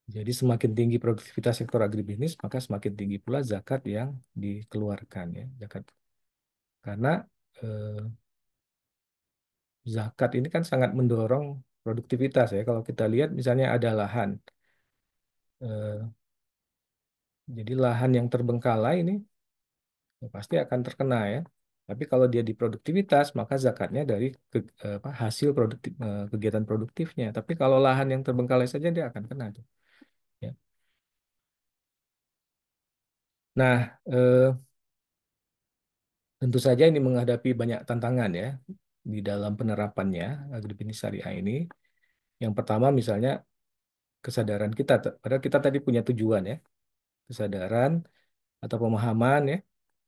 Jadi semakin tinggi produktivitas sektor agribisnis, maka semakin tinggi pula zakat yang dikeluarkan ya, zakat. Karena eh, zakat ini kan sangat mendorong produktivitas ya. Kalau kita lihat misalnya ada lahan, eh, jadi lahan yang terbengkalai ini pasti akan terkena ya. Tapi kalau dia di produktivitas, maka zakatnya dari hasil kegiatan produktifnya. Tapi kalau lahan yang terbengkalai saja dia akan kena tuh. Ya. Nah, tentu saja ini menghadapi banyak tantangan ya di dalam penerapannya agribisnis syariah ini. Yang pertama misalnya kesadaran kita, padahal kita tadi punya tujuan ya, kesadaran atau pemahaman ya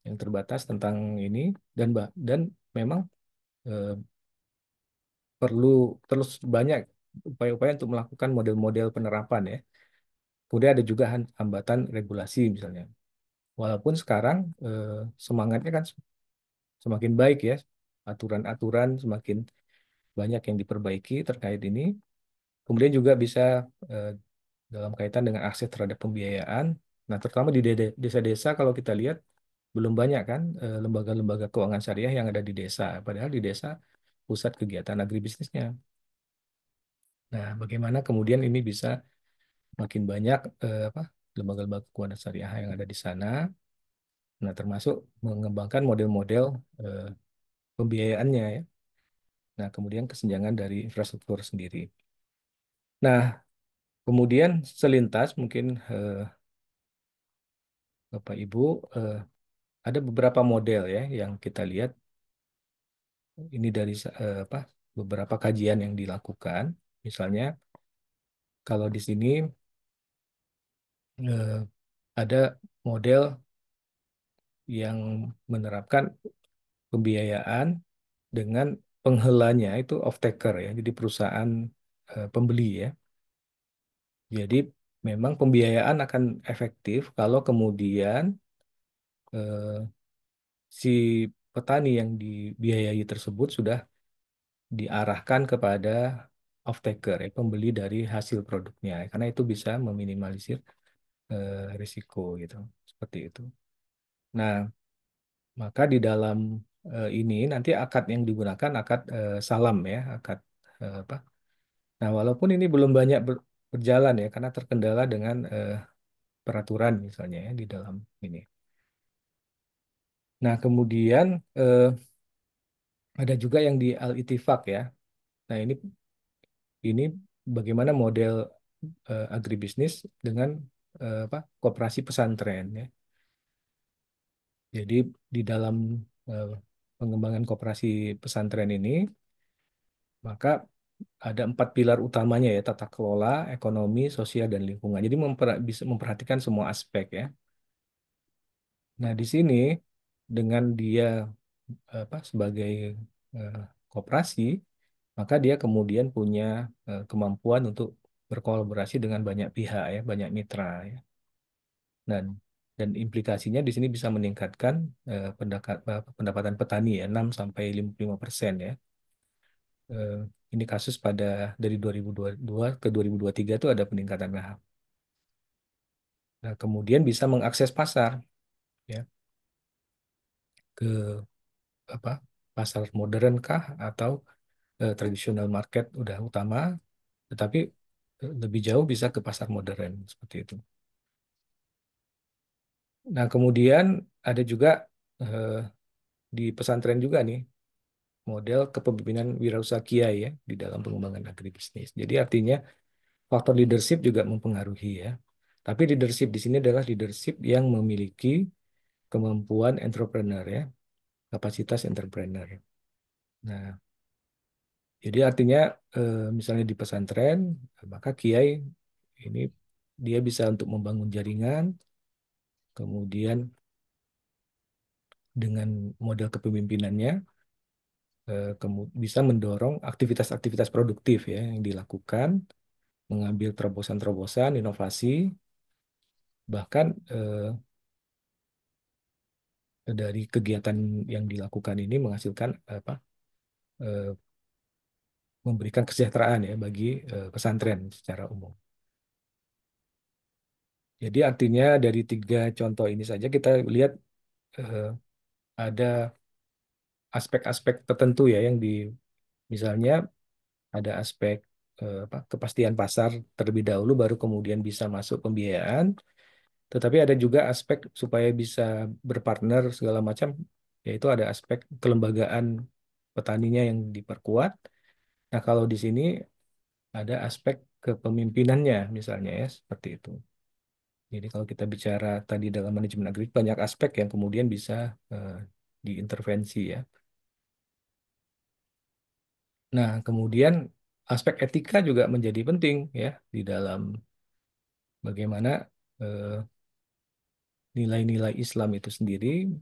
yang terbatas tentang ini dan memang eh, perlu terus banyak upaya-upaya untuk melakukan model-model penerapan ya. Kemudian ada juga hambatan regulasi misalnya. Walaupun sekarang semangatnya kan semakin baik ya, aturan-aturan semakin banyak yang diperbaiki terkait ini. Kemudian juga bisa eh, dalam kaitan dengan akses terhadap pembiayaan. Nah, terutama di desa-desa kalau kita lihat belum banyak kan lembaga-lembaga keuangan syariah yang ada di desa. Padahal di desa pusat kegiatan agribisnisnya. Nah, bagaimana kemudian ini bisa makin banyak lembaga-lembaga keuangan syariah yang ada di sana. Nah, termasuk mengembangkan model-model eh, pembiayaannya ya. Nah, kemudian kesenjangan dari infrastruktur sendiri. Nah, kemudian selintas mungkin Bapak Ibu ada beberapa model ya yang kita lihat ini dari beberapa kajian yang dilakukan. Misalnya kalau di sini eh, ada model yang menerapkan pembiayaan dengan penghelanya itu off taker ya, jadi perusahaan pembeli ya. Jadi memang pembiayaan akan efektif kalau kemudian eh, si petani yang dibiayai tersebut sudah diarahkan kepada off-taker, ya, pembeli dari hasil produknya, karena itu bisa meminimalisir risiko gitu, seperti itu. Nah, maka di dalam ini nanti akad yang digunakan akad salam ya, akad apa? Nah, walaupun ini belum banyak berjalan ya, karena terkendala dengan peraturan misalnya ya di dalam ini. Nah, kemudian ada juga yang di Al-Ittifaq ya. Nah, ini bagaimana model agribisnis dengan koperasi pesantren ya. Jadi di dalam eh, pengembangan koperasi pesantren ini maka ada 4 pilar utamanya ya, tata kelola, ekonomi, sosial, dan lingkungan. Jadi bisa memperhatikan semua aspek ya. Nah, di sini dengan dia sebagai eh, koperasi, maka dia kemudian punya kemampuan untuk berkolaborasi dengan banyak pihak ya, banyak mitra ya. Dan dan implikasinya di sini bisa meningkatkan pendapatan petani ya 6 sampai 55% ya. Eh, ini kasus pada dari 2022 ke 2023 itu ada peningkatan. Nah, kemudian bisa mengakses pasar ya ke apa pasar modern kah atau tradisional market udah utama, tetapi lebih jauh bisa ke pasar modern seperti itu. Nah, kemudian ada juga eh, di pesantren juga nih model kepemimpinan wirausaha kiai ya di dalam pengembangan agribisnis. Jadi artinya faktor leadership juga mempengaruhi ya. Tapi leadership di sini adalah leadership yang memiliki kemampuan entrepreneur ya, kapasitas entrepreneur. Nah, jadi artinya misalnya di pesantren, maka kiai ini dia bisa untuk membangun jaringan, kemudian dengan model kepemimpinannya bisa mendorong aktivitas-aktivitas produktif ya yang dilakukan, mengambil terobosan-terobosan, inovasi, bahkan dari kegiatan yang dilakukan ini menghasilkan eh, memberikan kesejahteraan ya bagi pesantren secara umum. Jadi artinya dari 3 contoh ini saja kita lihat eh, ada aspek-aspek tertentu ya yang misalnya ada aspek kepastian pasar terlebih dahulu baru kemudian bisa masuk pembiayaan. Tetapi ada juga aspek supaya bisa berpartner segala macam, yaitu ada aspek kelembagaan petaninya yang diperkuat. Nah, kalau di sini ada aspek kepemimpinannya misalnya ya, seperti itu. Jadi kalau kita bicara tadi dalam manajemen agri, banyak aspek yang kemudian bisa eh, diintervensi ya. Nah, kemudian aspek etika juga menjadi penting ya di dalam bagaimana eh, nilai-nilai Islam itu sendiri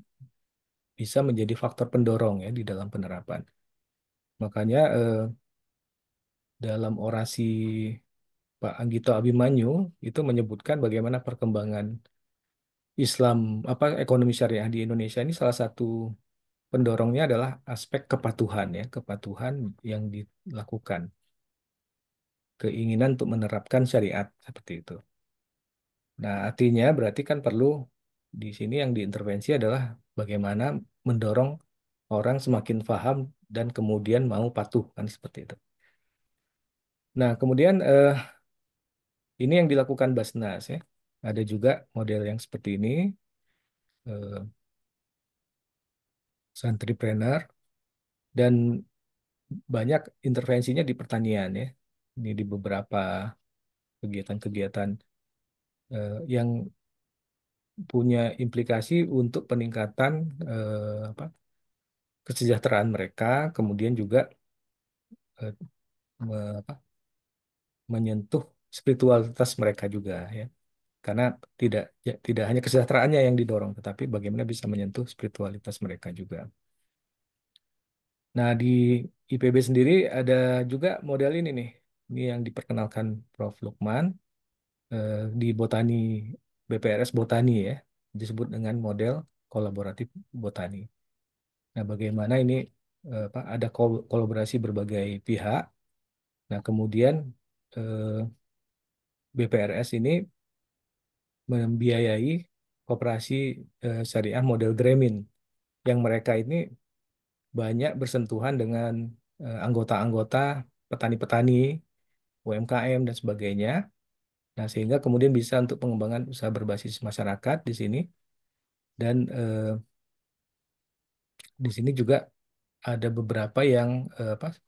bisa menjadi faktor pendorong ya di dalam penerapan. Makanya dalam orasi Pak Anggito Abimanyu itu menyebutkan bagaimana perkembangan Islam ekonomi syariah di Indonesia ini salah satu pendorongnya adalah aspek kepatuhan ya, kepatuhan yang dilakukan, keinginan untuk menerapkan syariat seperti itu. Nah, artinya berarti kan perlu di sini yang diintervensi adalah bagaimana mendorong orang semakin paham dan kemudian mau patuh kan seperti itu. Nah, kemudian ini yang dilakukan Basnas ya. Ada juga model yang seperti ini, eh, Santripreneur, dan banyak intervensinya di pertanian ya. Ini di beberapa kegiatan-kegiatan yang punya implikasi untuk peningkatan kesejahteraan mereka, kemudian juga eh, menyentuh spiritualitas mereka juga ya. Karena tidak hanya kesejahteraannya yang didorong, tetapi bagaimana bisa menyentuh spiritualitas mereka juga. Nah, di IPB sendiri ada juga model ini nih. Ini yang diperkenalkan Prof. Lukman di Botani, BPRS Botani ya, disebut dengan model kolaboratif botani. Nah, bagaimana ini ada kolaborasi berbagai pihak. Nah, kemudian eh, BPRS ini membiayai koperasi syariah model Gremin yang mereka ini banyak bersentuhan dengan anggota-anggota petani-petani, UMKM dan sebagainya. Nah, sehingga kemudian bisa untuk pengembangan usaha berbasis masyarakat di sini dan di sini juga ada beberapa yang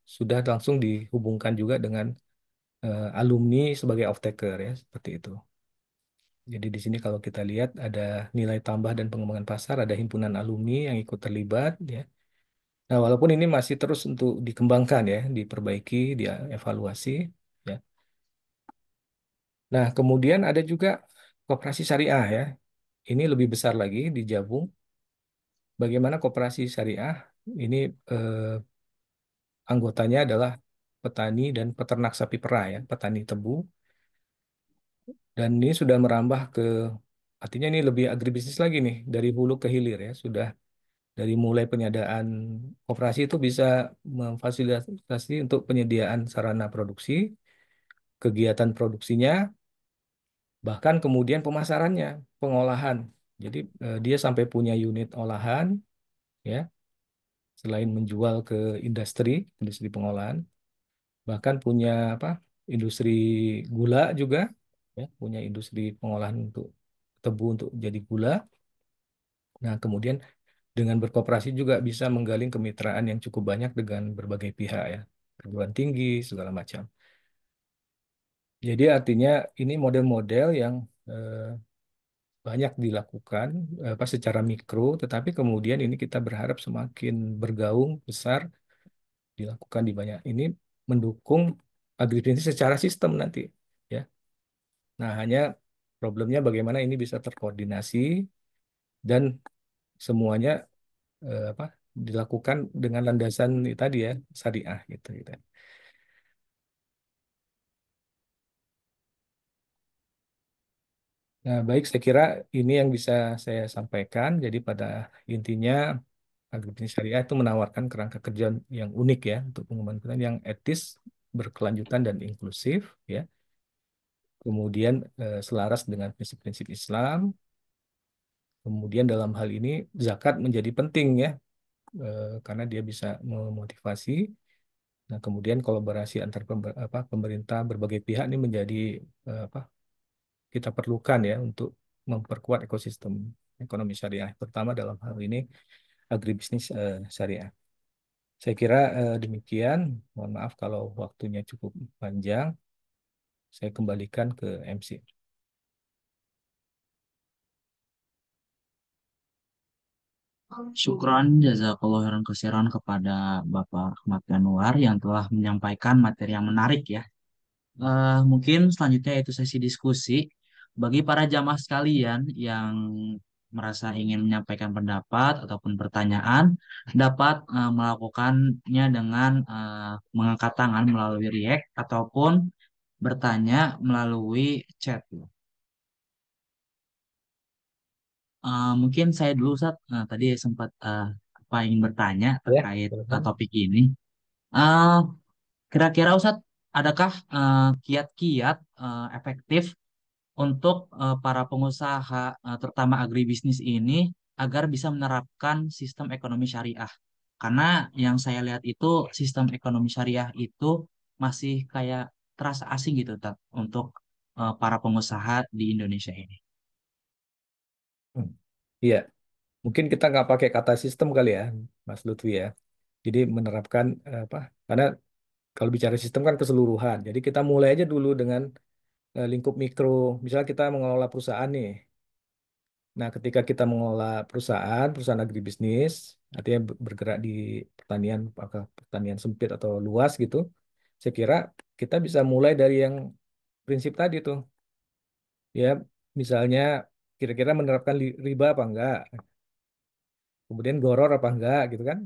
sudah langsung dihubungkan juga dengan alumni sebagai off-taker ya, seperti itu. Jadi di sini kalau kita lihat ada nilai tambah dan pengembangan pasar, ada himpunan alumni yang ikut terlibat ya. Nah, walaupun ini masih terus untuk dikembangkan ya, diperbaiki, dievaluasi ya. Nah, kemudian ada juga koperasi syariah ya. Ini lebih besar lagi di Jabung. Bagaimana koperasi syariah ini anggotanya adalah petani dan peternak sapi perah ya, petani tebu. Dan ini sudah merambah ke, artinya ini lebih agribisnis lagi nih, dari hulu ke hilir ya. Sudah dari mulai penyediaan koperasi itu bisa memfasilitasi untuk penyediaan sarana produksi, kegiatan produksinya, bahkan kemudian pemasarannya, pengolahan. Jadi dia sampai punya unit olahan, ya, selain menjual ke industri, industri pengolahan, bahkan punya apa? Industri gula juga, ya, punya industri pengolahan untuk tebu untuk jadi gula. Nah, kemudian dengan berkooperasi juga bisa menggaling kemitraan yang cukup banyak dengan berbagai pihak ya, perguruan tinggi segala macam. Jadi artinya ini model-model yang eh, banyak dilakukan secara mikro, tetapi kemudian ini kita berharap semakin bergaung besar dilakukan di banyak ini mendukung agribisnis secara sistem nanti ya. Nah, hanya problemnya bagaimana ini bisa terkoordinasi dan semuanya apa dilakukan dengan landasan tadi ya syariah gitu. Nah, baik saya kira ini yang bisa saya sampaikan. Jadi pada intinya agribisnis syariah itu menawarkan kerangka kerja yang unik ya untuk pengembangan yang etis, berkelanjutan dan inklusif ya. Kemudian selaras dengan prinsip-prinsip Islam. Kemudian dalam hal ini zakat menjadi penting ya karena dia bisa memotivasi. Nah, kemudian kolaborasi antar pemerintah berbagai pihak ini menjadi apa kita perlukan ya untuk memperkuat ekosistem ekonomi syariah, terutama dalam hal ini agribisnis syariah. Saya kira demikian. Mohon maaf kalau waktunya cukup panjang. Saya kembalikan ke MC. Syukron jazakallahu khairan katsiran kepada Bapak Ahmad Yanuar yang telah menyampaikan materi yang menarik ya. Mungkin selanjutnya yaitu sesi diskusi bagi para jamaah sekalian yang merasa ingin menyampaikan pendapat ataupun pertanyaan dapat melakukannya dengan mengangkat tangan melalui React ataupun bertanya melalui chat. Mungkin saya dulu Ustaz. Tadi sempat apa ingin bertanya Ya, terkait silakan. topik ini. Eh, Kira-kira Ustadz, adakah kiat-kiat efektif untuk para pengusaha, terutama agribisnis ini, agar bisa menerapkan sistem ekonomi syariah? Karena yang saya lihat itu sistem ekonomi syariah itu masih kayak terasa asing gitu, Tat, untuk para pengusaha di Indonesia ini. Hmm. Iya, mungkin kita nggak pakai kata sistem kali ya, Mas Lutfi ya. Jadi menerapkan apa? Karena kalau bicara sistem kan keseluruhan. Jadi kita mulai aja dulu dengan lingkup mikro. Misalnya kita mengelola perusahaan nih. Nah, ketika kita mengelola perusahaan agribisnis, artinya bergerak di pertanian, apakah pertanian sempit atau luas gitu, saya kira kita bisa mulai dari yang prinsip tadi tuh, ya, misalnya kira-kira menerapkan riba apa enggak, kemudian goror apa enggak gitu kan.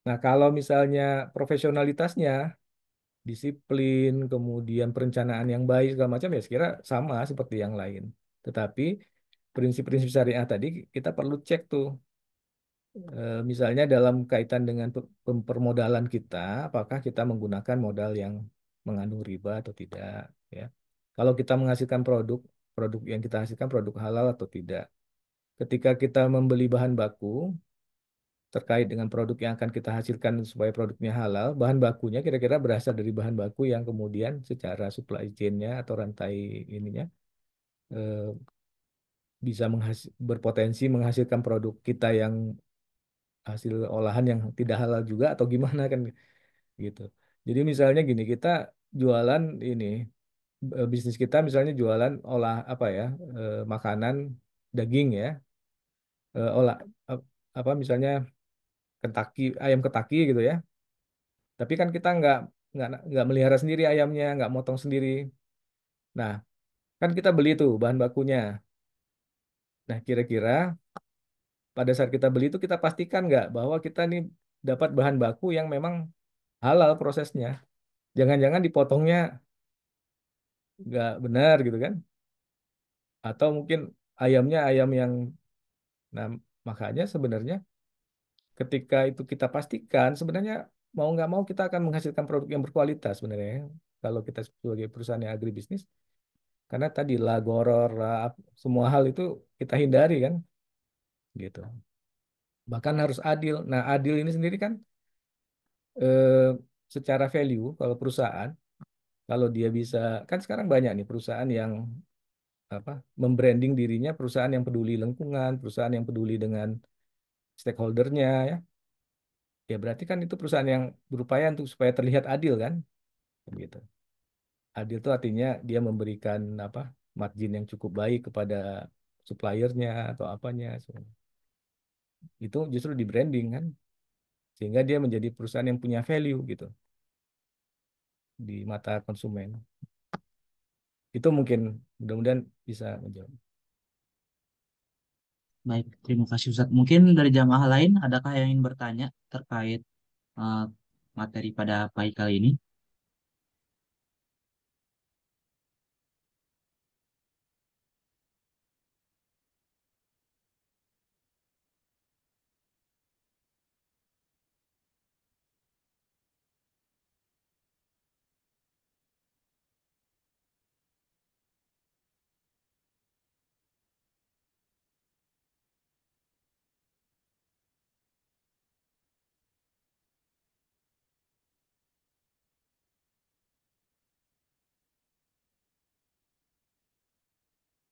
Nah, kalau misalnya profesionalitasnya, disiplin, kemudian perencanaan yang baik segala macam ya sekira sama seperti yang lain. Tetapi prinsip-prinsip syariah tadi kita perlu cek tuh. Misalnya dalam kaitan dengan permodalan kita, apakah kita menggunakan modal yang mengandung riba atau tidak, ya. Kalau kita menghasilkan produk, produk yang kita hasilkan produk halal atau tidak. Ketika kita membeli bahan baku terkait dengan produk yang akan kita hasilkan supaya produknya halal, bahan bakunya kira-kira berasal dari bahan baku yang kemudian secara supply chain-nya atau rantai ininya eh, bisa berpotensi menghasilkan produk kita yang hasil olahan yang tidak halal juga atau gimana kan gitu. Jadi misalnya gini, kita jualan ini bisnis kita misalnya jualan olah apa ya makanan daging ya olah apa misalnya Kentucky ayam Kentucky gitu ya. Tapi kan kita nggak melihara sendiri ayamnya, nggak motong sendiri. Nah, kan kita beli tuh bahan bakunya. Nah, kira-kira pada saat kita beli itu kita pastikan nggak bahwa kita nih dapat bahan baku yang memang halal prosesnya. Jangan-jangan dipotongnya nggak benar gitu kan? Atau mungkin ayamnya ayam yang, nah makanya sebenarnya ketika itu kita pastikan sebenarnya mau nggak mau kita akan menghasilkan produk yang berkualitas sebenarnya ya. Kalau kita sebagai perusahaan yang agribisnis, karena tadi lah goror, lah, semua hal itu kita hindari kan, gitu. Bahkan harus adil. Nah, adil ini sendiri kan eh, secara value kalau perusahaan, kalau dia bisa, kan sekarang banyak nih perusahaan yang apa membranding dirinya perusahaan yang peduli lingkungan, perusahaan yang peduli dengan stakeholdernya ya. Ya berarti kan itu perusahaan yang berupaya untuk supaya terlihat adil kan, gitu. Adil itu artinya dia memberikan apa margin yang cukup baik kepada suppliernya atau apanya. So, itu justru di branding kan, sehingga dia menjadi perusahaan yang punya value gitu di mata konsumen. Itu mungkin mudah-mudahan bisa menjawab. Baik, terima kasih Ustadz. Mungkin dari jamaah lain, adakah yang ingin bertanya terkait eh, materi pada pagi kali ini?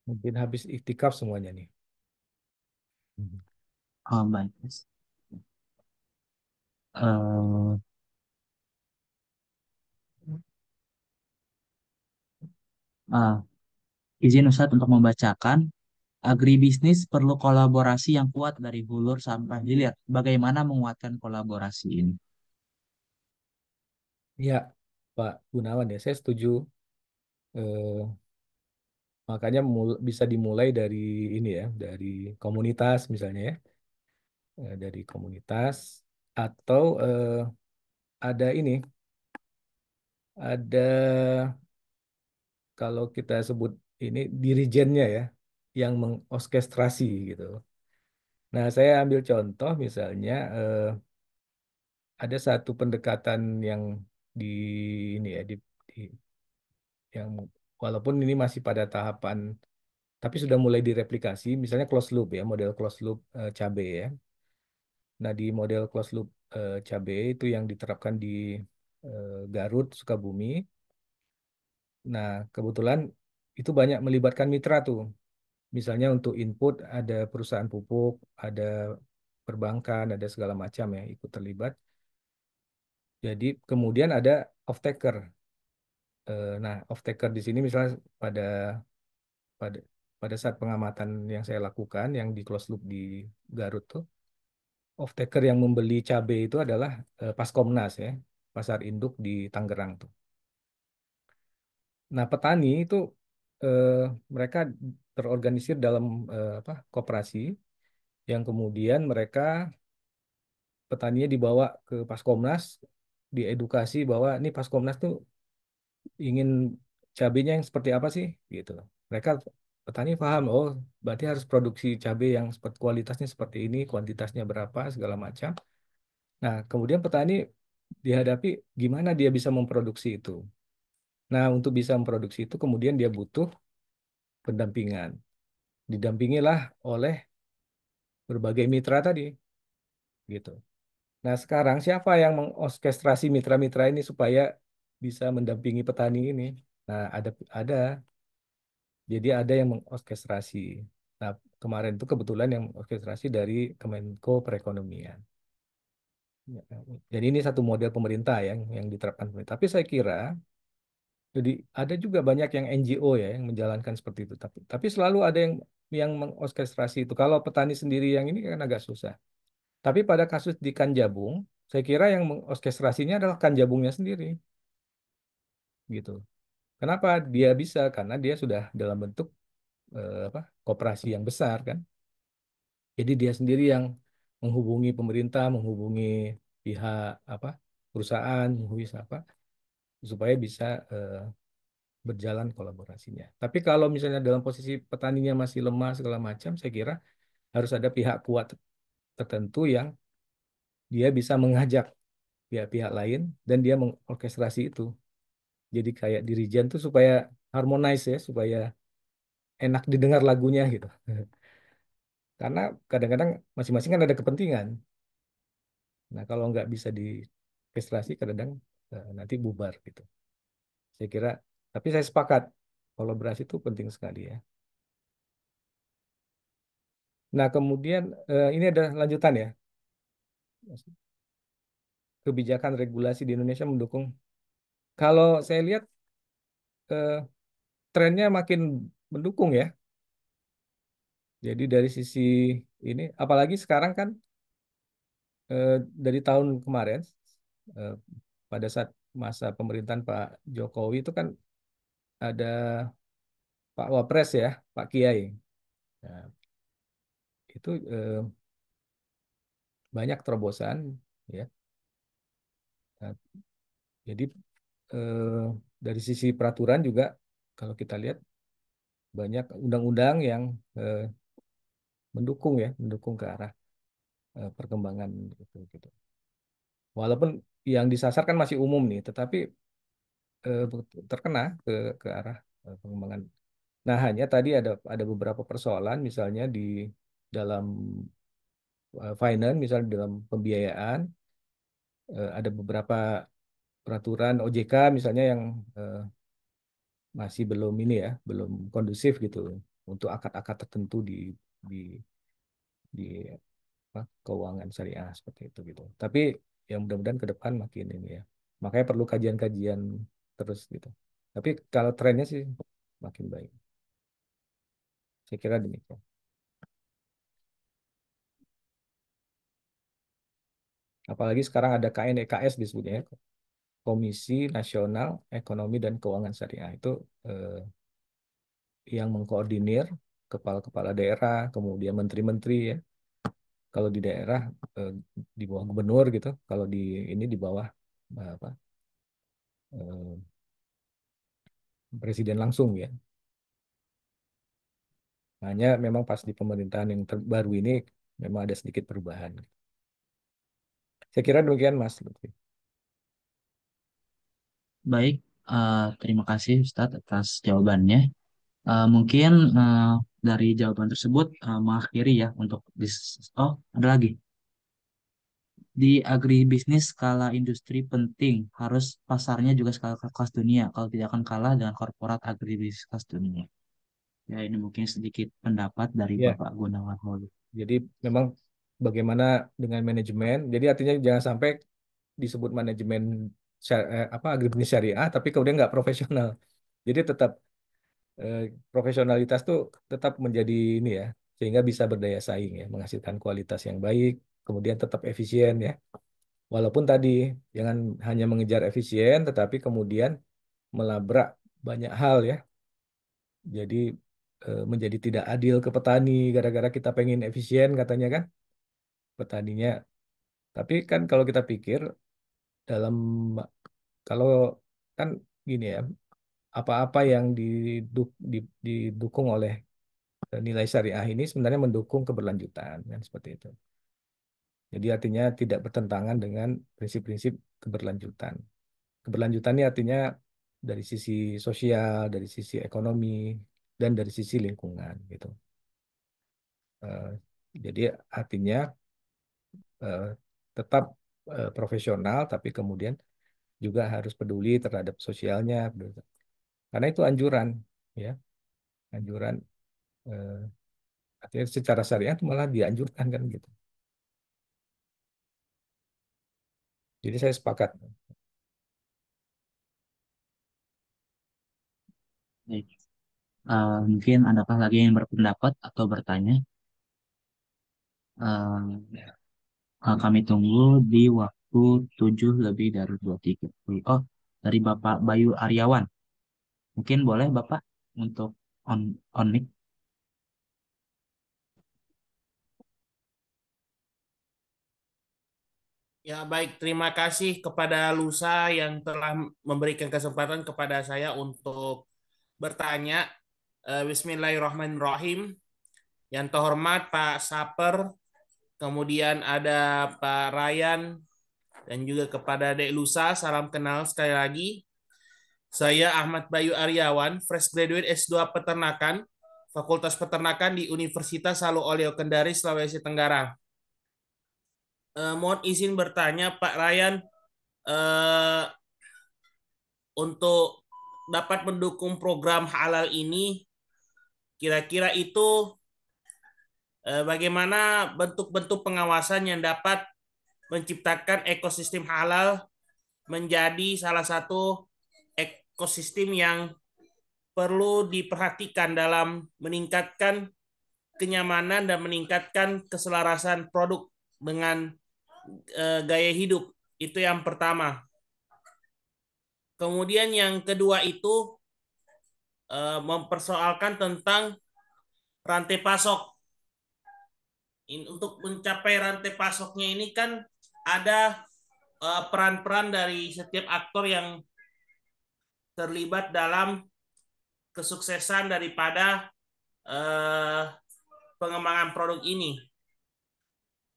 Mungkin habis iktikaf semuanya nih. Oh, baik. Eh, ah, izin Ustadz untuk membacakan. Agribisnis perlu kolaborasi yang kuat dari hulu sampai hilir. Bagaimana menguatkan kolaborasi ini? Ya, Pak Gunawan ya, saya setuju. Eh, Makanya bisa dimulai dari ini ya, dari komunitas misalnya ya. Dari komunitas atau ada ini, ada kalau kita sebut ini dirijennya ya, yang mengorkestrasi gitu. Nah, saya ambil contoh misalnya ada satu pendekatan yang di ini ya di- yang walaupun ini masih pada tahapan tapi sudah mulai direplikasi, misalnya closed loop ya, model closed loop cabe ya. Nah, di model closed loop cabe itu yang diterapkan di Garut, Sukabumi. Nah, kebetulan itu banyak melibatkan mitra tuh. Misalnya untuk input ada perusahaan pupuk, ada perbankan, ada segala macam ya ikut terlibat. Jadi kemudian ada off-taker. Nah, off-taker di sini misalnya pada pada pada saat pengamatan yang saya lakukan yang di closed loop di Garut tuh, off-taker yang membeli cabai itu adalah Paskomnas ya, pasar induk di Tangerang tuh. Nah, petani itu eh, mereka terorganisir dalam apa, koperasi yang kemudian mereka petaninya dibawa ke Paskomnas, diedukasi bahwa ini Paskomnas tuh ingin cabenya yang seperti apa sih gitu. Mereka petani paham, oh berarti harus produksi cabai yang seperti kualitasnya seperti ini, kuantitasnya berapa segala macam. Nah, kemudian petani dihadapi gimana dia bisa memproduksi itu. Nah, untuk bisa memproduksi itu kemudian dia butuh pendampingan. Didampingilah oleh berbagai mitra tadi gitu. Nah, sekarang siapa yang mengorkestrasi mitra-mitra ini supaya bisa mendampingi petani ini? Nah, ada jadi ada yang mengorkestrasi. Nah, kemarin itu kebetulan yang orkestrasi dari Kemenko Perekonomian. Ya, jadi ini satu model pemerintah yang diterapkan pemerintah. Tapi saya kira jadi ada juga banyak yang NGO ya yang menjalankan seperti itu. Tapi selalu ada yang mengorkestrasi itu. Kalau petani sendiri yang ini kan agak susah. Tapi pada kasus di Kanjabung, saya kira yang mengorkestrasinya adalah Kanjabungnya sendiri, gitu. Kenapa dia bisa? Karena dia sudah dalam bentuk apa? Koperasi yang besar kan. Jadi dia sendiri yang menghubungi pemerintah, menghubungi pihak apa? Perusahaan, menghubungi apa supaya bisa berjalan kolaborasinya. Tapi kalau misalnya dalam posisi petaninya masih lemah segala macam, saya kira harus ada pihak kuat tertentu yang dia bisa mengajak pihak-pihak lain dan dia mengorkestrasi itu. Jadi kayak dirijen tuh supaya harmonize ya, supaya enak didengar lagunya gitu. Karena kadang-kadang masing-masing kan ada kepentingan. Nah, kalau nggak bisa diorkestrasi, kadang-kadang nanti bubar gitu. Saya kira, tapi saya sepakat kolaborasi itu penting sekali ya. Nah, kemudian ini ada lanjutan ya. Kebijakan regulasi di Indonesia mendukung. Kalau saya lihat eh, trennya makin mendukung ya. Jadi dari sisi ini, apalagi sekarang kan dari tahun kemarin eh, pada saat masa pemerintahan Pak Jokowi itu kan ada Pak Wapres ya, Pak Kiai. Nah, itu banyak terobosan ya. Nah, jadi eh, dari sisi peraturan juga kalau kita lihat banyak undang-undang yang eh, mendukung ya, mendukung ke arah perkembangan gitu. Walaupun yang disasar kan masih umum nih, tetapi eh, terkena ke arah pengembangan. Nah, hanya tadi ada beberapa persoalan, misalnya di dalam finance, misalnya dalam pembiayaan, ada beberapa peraturan OJK misalnya yang masih belum ini ya, belum kondusif gitu untuk akad-akad tertentu di di apa, keuangan syariah seperti itu gitu. Tapi yang mudah-mudahan ke depan makin ini ya. Makanya perlu kajian-kajian terus gitu. Tapi kalau trennya sih makin baik. Saya kira demikian. Apalagi sekarang ada KNEKS disebutnya ya, Komisi Nasional Ekonomi dan Keuangan Syariah. Itu yang mengkoordinir kepala-kepala daerah, kemudian menteri-menteri ya. Kalau di daerah eh, di bawah gubernur gitu, kalau di ini di bawah apa eh, presiden langsung ya. Hanya memang pas di pemerintahan yang terbaru ini memang ada sedikit perubahan. Saya kira demikian Mas Lutfi. Baik, terima kasih Ustadz atas jawabannya. Mungkin dari jawaban tersebut mengakhiri ya untuk oh ada lagi. Di agribisnis skala industri penting, harus pasarnya juga skala kelas dunia. Kalau tidak akan kalah dengan korporat agribisnis kelas dunia. Ya, ini mungkin sedikit pendapat dari Ya, Bapak Gunawan Holu. jadi memang bagaimana dengan manajemen. Jadi artinya jangan sampai disebut manajemen apa agribisnis syariah, tapi kemudian nggak profesional. Jadi tetap eh, profesionalitas tuh tetap menjadi ini ya, sehingga bisa berdaya saing ya, menghasilkan kualitas yang baik, kemudian tetap efisien ya. Walaupun tadi jangan hanya mengejar efisien, tetapi kemudian melabrak banyak hal ya. Jadi menjadi tidak adil ke petani gara-gara kita pengen efisien katanya kan petaninya. Tapi kan kalau kita pikir dalam kalau kan gini ya, apa-apa yang didukung oleh nilai syariah ini sebenarnya mendukung keberlanjutan kan seperti itu. Jadi artinya tidak bertentangan dengan prinsip-prinsip keberlanjutan. Keberlanjutan ini artinya dari sisi sosial, dari sisi ekonomi, dan dari sisi lingkungan gitu. Eh, jadi artinya eh, tetap profesional, tapi kemudian juga harus peduli terhadap sosialnya, karena itu anjuran, ya, anjuran. eh, Artinya secara syariat malah dianjurkan kan gitu. Jadi saya sepakat. Baik. Mungkin adakah lagi yang berpendapat atau bertanya? Kami tunggu di waktu 7 lebih dari 2.30. Oh, dari Bapak Bayu Aryawan. Mungkin boleh Bapak untuk on mic. Ya, baik. Terima kasih kepada Lusa yang telah memberikan kesempatan kepada saya untuk bertanya. Bismillahirrahmanirrahim. Yang terhormat Pak Saper, kemudian ada Pak Ryan, dan juga kepada Dek Lusa, salam kenal sekali lagi. Saya Ahmad Bayu Aryawan, fresh graduate S2 Peternakan, Fakultas Peternakan di Universitas Salo Oleo Kendari, Sulawesi Tenggara. Mohon izin bertanya Pak Ryan, eh, untuk dapat mendukung program halal ini, kira-kira itu bagaimana bentuk-bentuk pengawasan yang dapat menciptakan ekosistem halal menjadi salah satu ekosistem yang perlu diperhatikan dalam meningkatkan kenyamanan dan meningkatkan keselarasan produk dengan gaya hidup. Itu yang pertama. Kemudian yang kedua itu mempersoalkan tentang rantai pasok. Untuk mencapai rantai pasoknya ini kan ada peran-peran dari setiap aktor yang terlibat dalam kesuksesan daripada eh, pengembangan produk ini.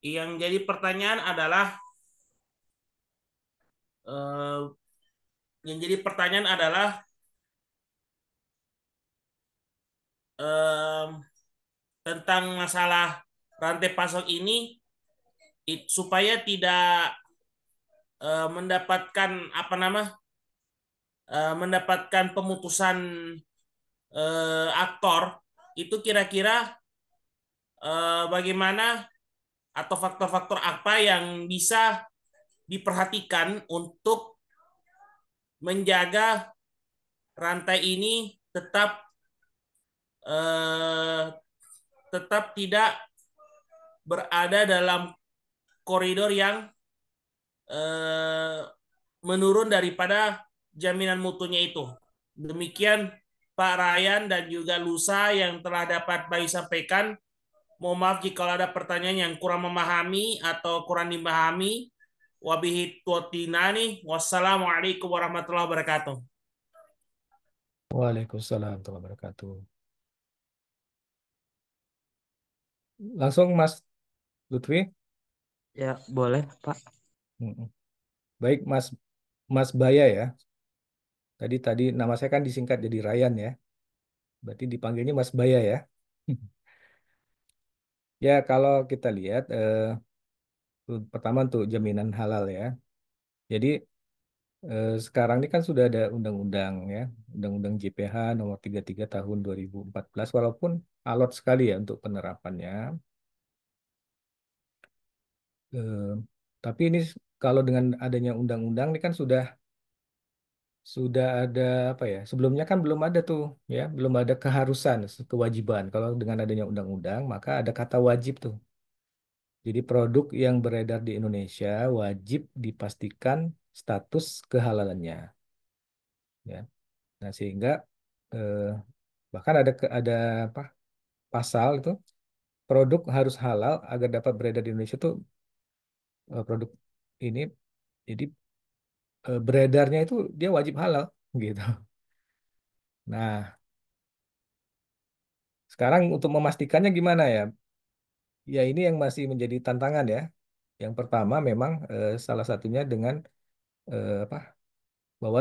Yang jadi pertanyaan adalah eh, eh, tentang masalah rantai pasok ini supaya tidak mendapatkan mendapatkan pemutusan aktor itu kira-kira bagaimana atau faktor-faktor apa yang bisa diperhatikan untuk menjaga rantai ini eh, tetap tidak berada dalam koridor yang eh, menurun daripada jaminan mutunya itu. Demikian Pak Ryan dan juga Lusa yang telah dapat Bayu sampaikan. Mohon maaf jika ada pertanyaan yang kurang memahami atau kurang dipahami. Wabihi tuatinani. Wassalamualaikum warahmatullahi wabarakatuh. Waalaikumsalam warahmatullahi wabarakatuh. Langsung Mas Lutfi. Ya, boleh, Pak. Mm-mm. Baik Mas Mas Baya ya. Tadi tadi nama saya kan disingkat jadi Ryan ya. Berarti dipanggilnya Mas Baya ya. Ya kalau kita lihat pertama untuk jaminan halal ya. Jadi sekarang ini kan sudah ada undang-undang ya, Undang-Undang JPH nomor 33 tahun 2014 walaupun alot sekali ya untuk penerapannya. Eh, tapi ini kalau dengan adanya undang-undang ini kan sudah ada apa ya? Sebelumnya kan belum ada tuh ya, belum ada keharusan, kewajiban. Kalau dengan adanya undang-undang maka ada kata wajib tuh. Jadi produk yang beredar di Indonesia wajib dipastikan status kehalalannya ya. Nah, sehingga eh, bahkan ada apa pasal itu produk harus halal agar dapat beredar di Indonesia tuh produk ini jadi beredarnya itu dia wajib halal gitu. Nah, sekarang untuk memastikannya gimana ya? Ya ini yang masih menjadi tantangan ya. Yang pertama memang salah satunya dengan apa bahwa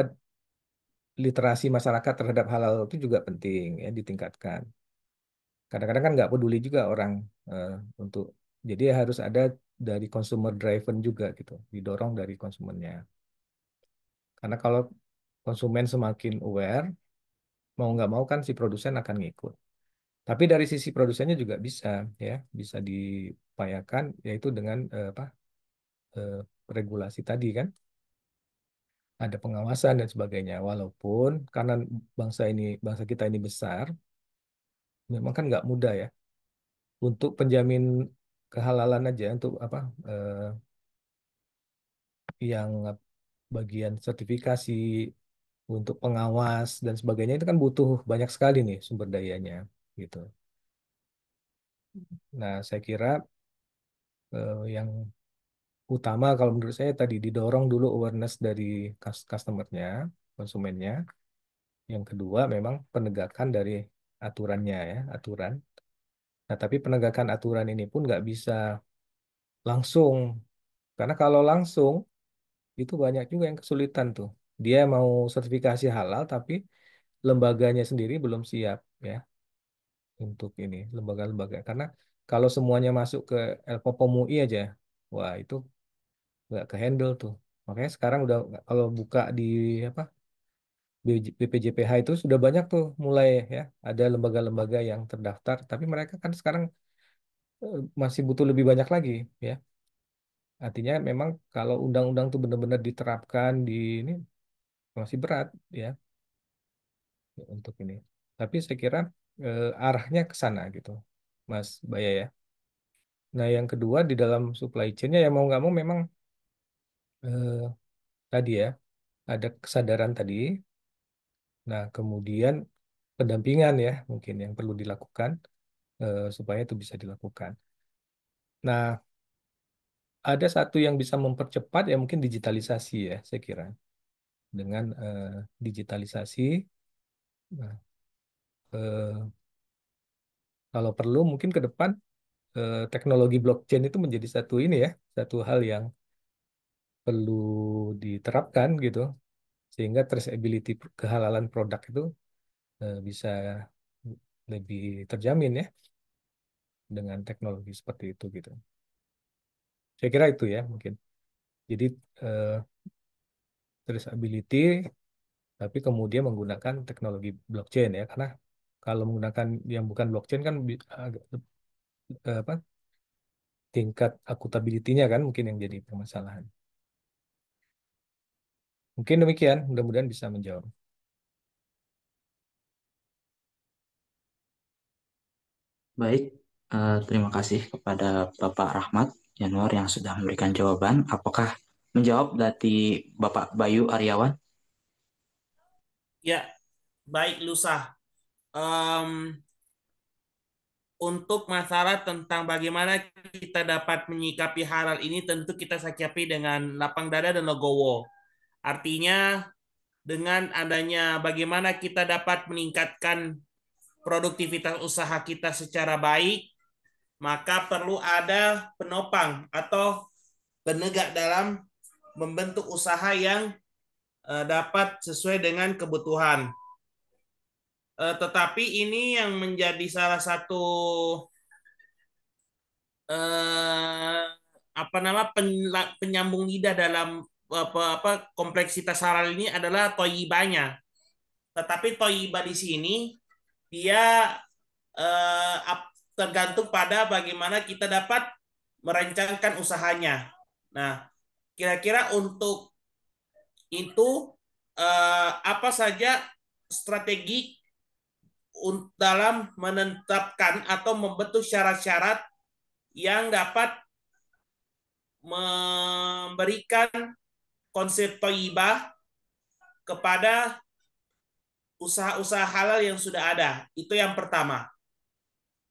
literasi masyarakat terhadap halal itu juga penting ya ditingkatkan. Kadang-kadang kan nggak peduli juga orang eh, untuk jadi harus ada dari consumer driven juga gitu, didorong dari konsumennya. Karena kalau konsumen semakin aware, mau nggak mau kan si produsen akan ngikut. Tapi dari sisi produsennya juga bisa ya, bisa diupayakan yaitu dengan apa eh, regulasi tadi kan, ada pengawasan dan sebagainya. Walaupun karena bangsa kita ini besar, memang kan nggak mudah ya untuk penjamin kehalalan aja untuk apa yang bagian sertifikasi untuk pengawas dan sebagainya itu kan butuh banyak sekali nih sumber dayanya gitu. Nah, saya kira yang utama kalau menurut saya tadi didorong dulu awareness dari customernya, konsumennya. Yang kedua memang penegakan dari aturannya ya, aturan. Nah, tapi penegakan aturan ini pun nggak bisa langsung. Karena kalau langsung itu banyak juga yang kesulitan tuh. Dia mau sertifikasi halal tapi lembaganya sendiri belum siap ya untuk ini lembaga-lembaga. Karena kalau semuanya masuk ke LPOPOM UI aja, wah itu nggak ke handle tuh. Makanya sekarang udah kalau buka di apa BPJPH itu sudah banyak tuh mulai ya ada lembaga-lembaga yang terdaftar. Tapi mereka kan sekarang masih butuh lebih banyak lagi ya. Artinya memang kalau undang-undang tuh benar-benar diterapkan di ini masih berat ya untuk ini. Tapi saya kira arahnya ke sana gitu, Mas Baya ya. Nah, yang kedua di dalam supply chain-nya ya mau nggak mau memang eh, tadi ya ada kesadaran tadi. Nah, kemudian pendampingan ya mungkin yang perlu dilakukan supaya itu bisa dilakukan. Nah, ada satu yang bisa mempercepat ya mungkin digitalisasi ya saya kira. Dengan digitalisasi, nah, eh, kalau perlu mungkin ke depan teknologi blockchain itu menjadi satu ini ya, satu hal yang perlu diterapkan gitu, sehingga traceability kehalalan produk itu bisa lebih terjamin ya dengan teknologi seperti itu gitu. Saya kira itu ya mungkin. Jadi eh, traceability tapi kemudian menggunakan teknologi blockchain ya, karena Kalau menggunakan yang bukan blockchain kan apa tingkat akuntability-nya kan mungkin yang jadi permasalahan. Mungkin demikian, mudah-mudahan bisa menjawab. Baik, terima kasih kepada Bapak Rahmat Januar yang sudah memberikan jawaban. Apakah menjawab dari Bapak Bayu Aryawan? Ya, baik Lusa. Em, untuk masalah tentang bagaimana kita dapat menyikapi hal ini, tentu kita sikapi dengan lapang dada dan legowo. Artinya dengan adanya bagaimana kita dapat meningkatkan produktivitas usaha kita secara baik, maka perlu ada penopang atau penegak dalam membentuk usaha yang dapat sesuai dengan kebutuhan. Tetapi ini yang menjadi salah satu apa nama penyambung lidah dalam apa kompleksitas halal ini adalah toyibanya. Tetapi toyiba di sini dia tergantung pada bagaimana kita dapat merancangkan usahanya. Nah, kira-kira untuk itu apa saja strategi dalam menetapkan atau membentuk syarat-syarat yang dapat memberikan konsep toibah kepada usaha-usaha halal yang sudah ada. Itu yang pertama.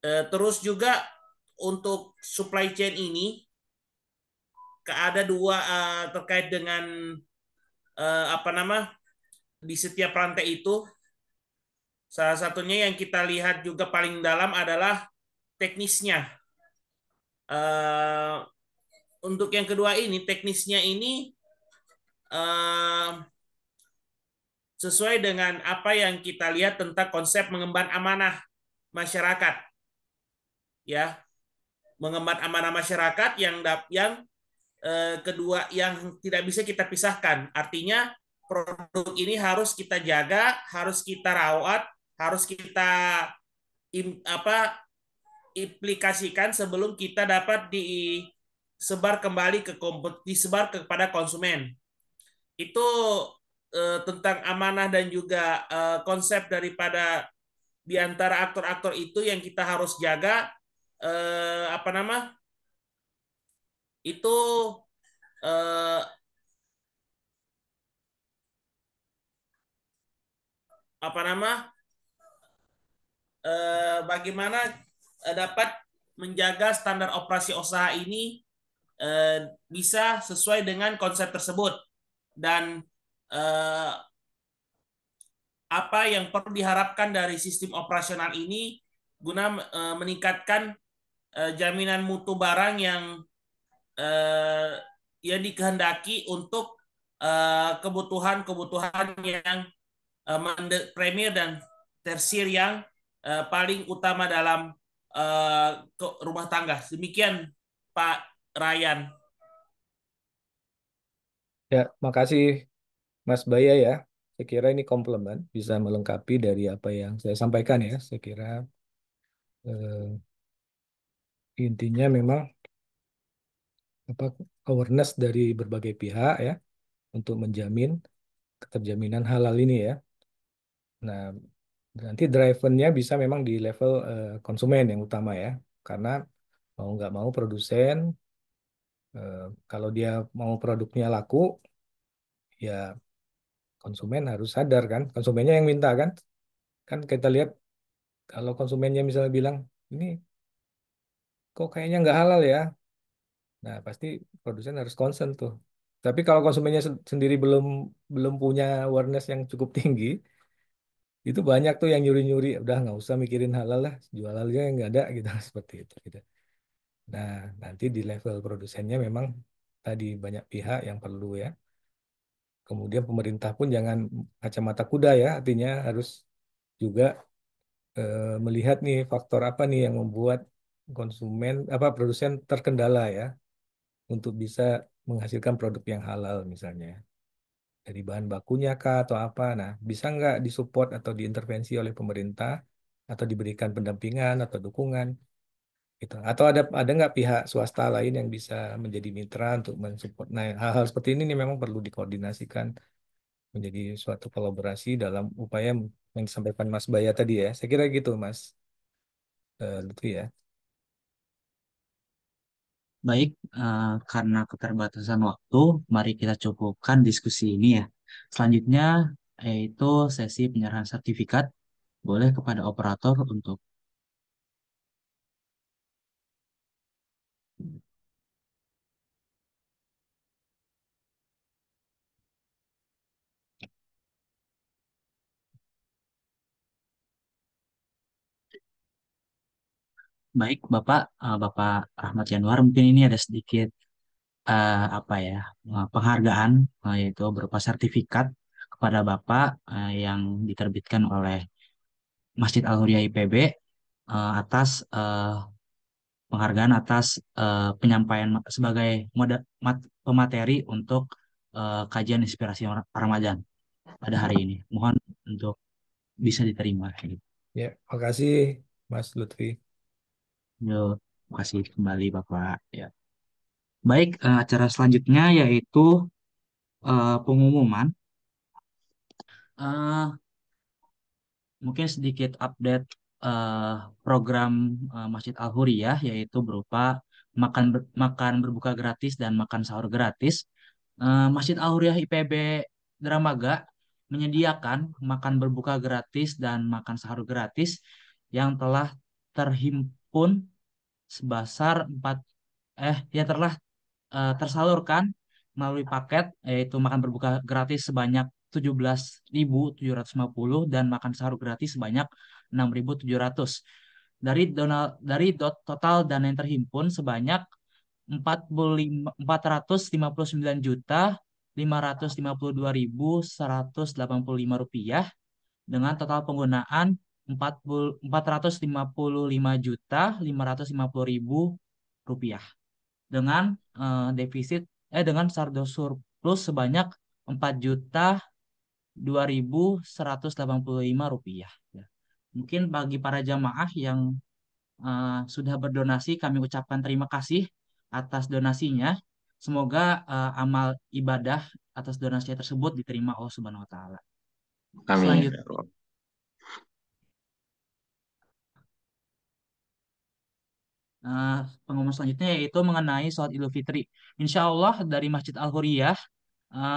Terus juga untuk supply chain ini ada dua terkait dengan apa nama di setiap rantai itu. Salah satunya yang kita lihat juga paling dalam adalah teknisnya. Untuk yang kedua ini teknisnya ini sesuai dengan apa yang kita lihat tentang konsep mengemban amanah masyarakat, ya, mengemban amanah masyarakat yang kedua yang tidak bisa kita pisahkan. Artinya produk ini harus kita jaga, harus kita rawat, harus kita implikasikan sebelum kita dapat disebar kembali disebar kepada konsumen. Itu tentang amanah dan juga konsep daripada di antara aktor-aktor itu yang kita harus jaga apa nama itu apa nama bagaimana dapat menjaga standar operasi usaha ini bisa sesuai dengan konsep tersebut dan apa yang perlu diharapkan dari sistem operasional ini guna meningkatkan jaminan mutu barang yang dikehendaki untuk kebutuhan-kebutuhan yang premier dan tersier yang paling utama dalam rumah tangga. Demikian Pak Ryan. Ya, makasih Mas Baya ya. Saya kira ini komplement bisa melengkapi dari apa yang saya sampaikan ya. Saya kira intinya memang apa awareness dari berbagai pihak ya untuk menjamin keterjaminan halal ini ya. Nah, nanti drivernya bisa memang di level konsumen yang utama ya. Karena mau nggak mau produsen kalau dia mau produknya laku ya konsumen harus sadar kan. Konsumennya yang minta kan. Kan kita lihat kalau konsumennya misalnya bilang ini kok kayaknya nggak halal ya. Nah, pasti produsen harus concern tuh. Tapi kalau konsumennya sendiri belum belum punya awareness yang cukup tinggi, itu banyak tuh yang nyuri-nyuri. Udah nggak usah mikirin halal lah, jual aja yang nggak ada gitu seperti itu. Gitu. Nah, nanti di level produsennya memang tadi banyak pihak yang perlu ya. Kemudian pemerintah pun jangan kacamata kuda ya, artinya harus juga melihat nih faktor apa nih yang membuat konsumen apa produsen terkendala ya untuk bisa menghasilkan produk yang halal misalnya dari bahan bakunya kah atau apa. Nah, bisa nggak disupport atau diintervensi oleh pemerintah atau diberikan pendampingan atau dukungan gitu. Atau ada nggak pihak swasta lain yang bisa menjadi mitra untuk mensupport. Nah, hal-hal seperti ini nih memang perlu dikoordinasikan menjadi suatu kolaborasi dalam upaya yang disampaikan Mas Baya tadi ya. Saya kira gitu Mas Lutfi ya. Baik, karena keterbatasan waktu, mari kita cukupkan diskusi ini ya. Selanjutnya yaitu sesi penyerahan sertifikat. Boleh kepada operator untuk baik, Bapak, Bapak Rahmat Januar, mungkin ini ada sedikit apa ya penghargaan yaitu berupa sertifikat kepada Bapak yang diterbitkan oleh Masjid Al-Huria IPB atas penghargaan atas penyampaian sebagai pemateri untuk kajian inspirasi Ramadan pada hari ini. Mohon untuk bisa diterima. Ya, makasih Mas Lutfi. Yo, terima kasih kembali Bapak. Ya. Baik, acara selanjutnya yaitu pengumuman. Eh, Mungkin sedikit update eh, program Masjid Al-Huriyah yaitu berupa makan berbuka gratis dan makan sahur gratis. Masjid Al-Huriyah IPB Dramaga menyediakan makan berbuka gratis dan makan sahur gratis yang telah terhimpun sebesar 4 yang telah tersalurkan melalui paket yaitu makan berbuka gratis sebanyak 17.750 dan makan sahur gratis sebanyak 6.700. Total dana yang terhimpun sebanyak 459.552.185 dengan total penggunaan 455.550.550 rupiah dengan dengan saldo surplus sebanyak 4.002.185 rupiah. Ya. Mungkin bagi para jamaah yang sudah berdonasi, kami ucapkan terima kasih atas donasinya. Semoga amal ibadah atas donasi tersebut diterima Allah Subhanahu wa taala. Amin. Selanjutnya, pengumuman selanjutnya yaitu mengenai sholat Idul Fitri. Insya Allah dari Masjid Al-Huriyah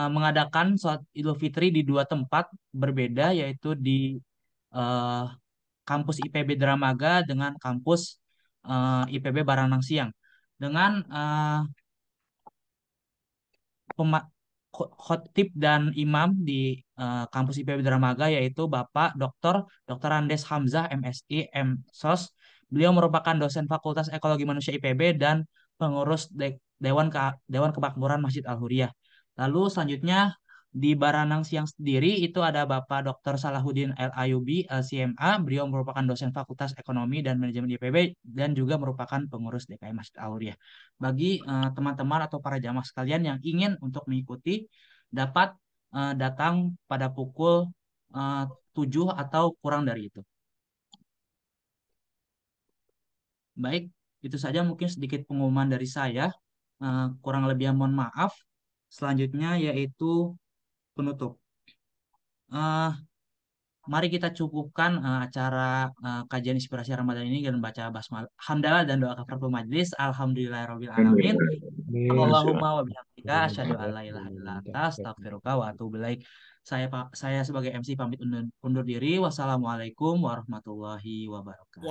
mengadakan sholat Idul Fitri di dua tempat berbeda, yaitu di eh, kampus IPB Dramaga dengan kampus IPB Baranang Siang. Dengan pema- khotib dan imam di kampus IPB Dramaga yaitu Bapak Dr. Andes Hamzah MSI MSOS. Beliau merupakan dosen Fakultas Ekologi Manusia IPB dan pengurus Dewan Kemakmuran Masjid Al-Huriyah. Lalu selanjutnya di Baranang Siang sendiri itu ada Bapak Dr. Salahuddin L. Ayubi LCMA. Beliau merupakan dosen Fakultas Ekonomi dan Manajemen IPB dan juga merupakan pengurus DKI Masjid Al-Huriyah. Bagi teman-teman atau para jamaah sekalian yang ingin untuk mengikuti dapat datang pada pukul 7 atau kurang dari itu. Baik, itu saja mungkin sedikit pengumuman dari saya. Kurang lebih mohon maaf. Selanjutnya yaitu penutup. Eh, Mari kita cukupkan acara kajian inspirasi Ramadan ini dengan baca basmalah, hamdalah dan doa kafaratul majlis. Alhamdulillahirabbil alamin. Amin. Allahumma wa bihamdika asyhadu an la ilaha illa anta astaghfiruka wa atubu ilaik. Saya sebagai MC pamit undur diri. Wassalamualaikum warahmatullahi wabarakatuh.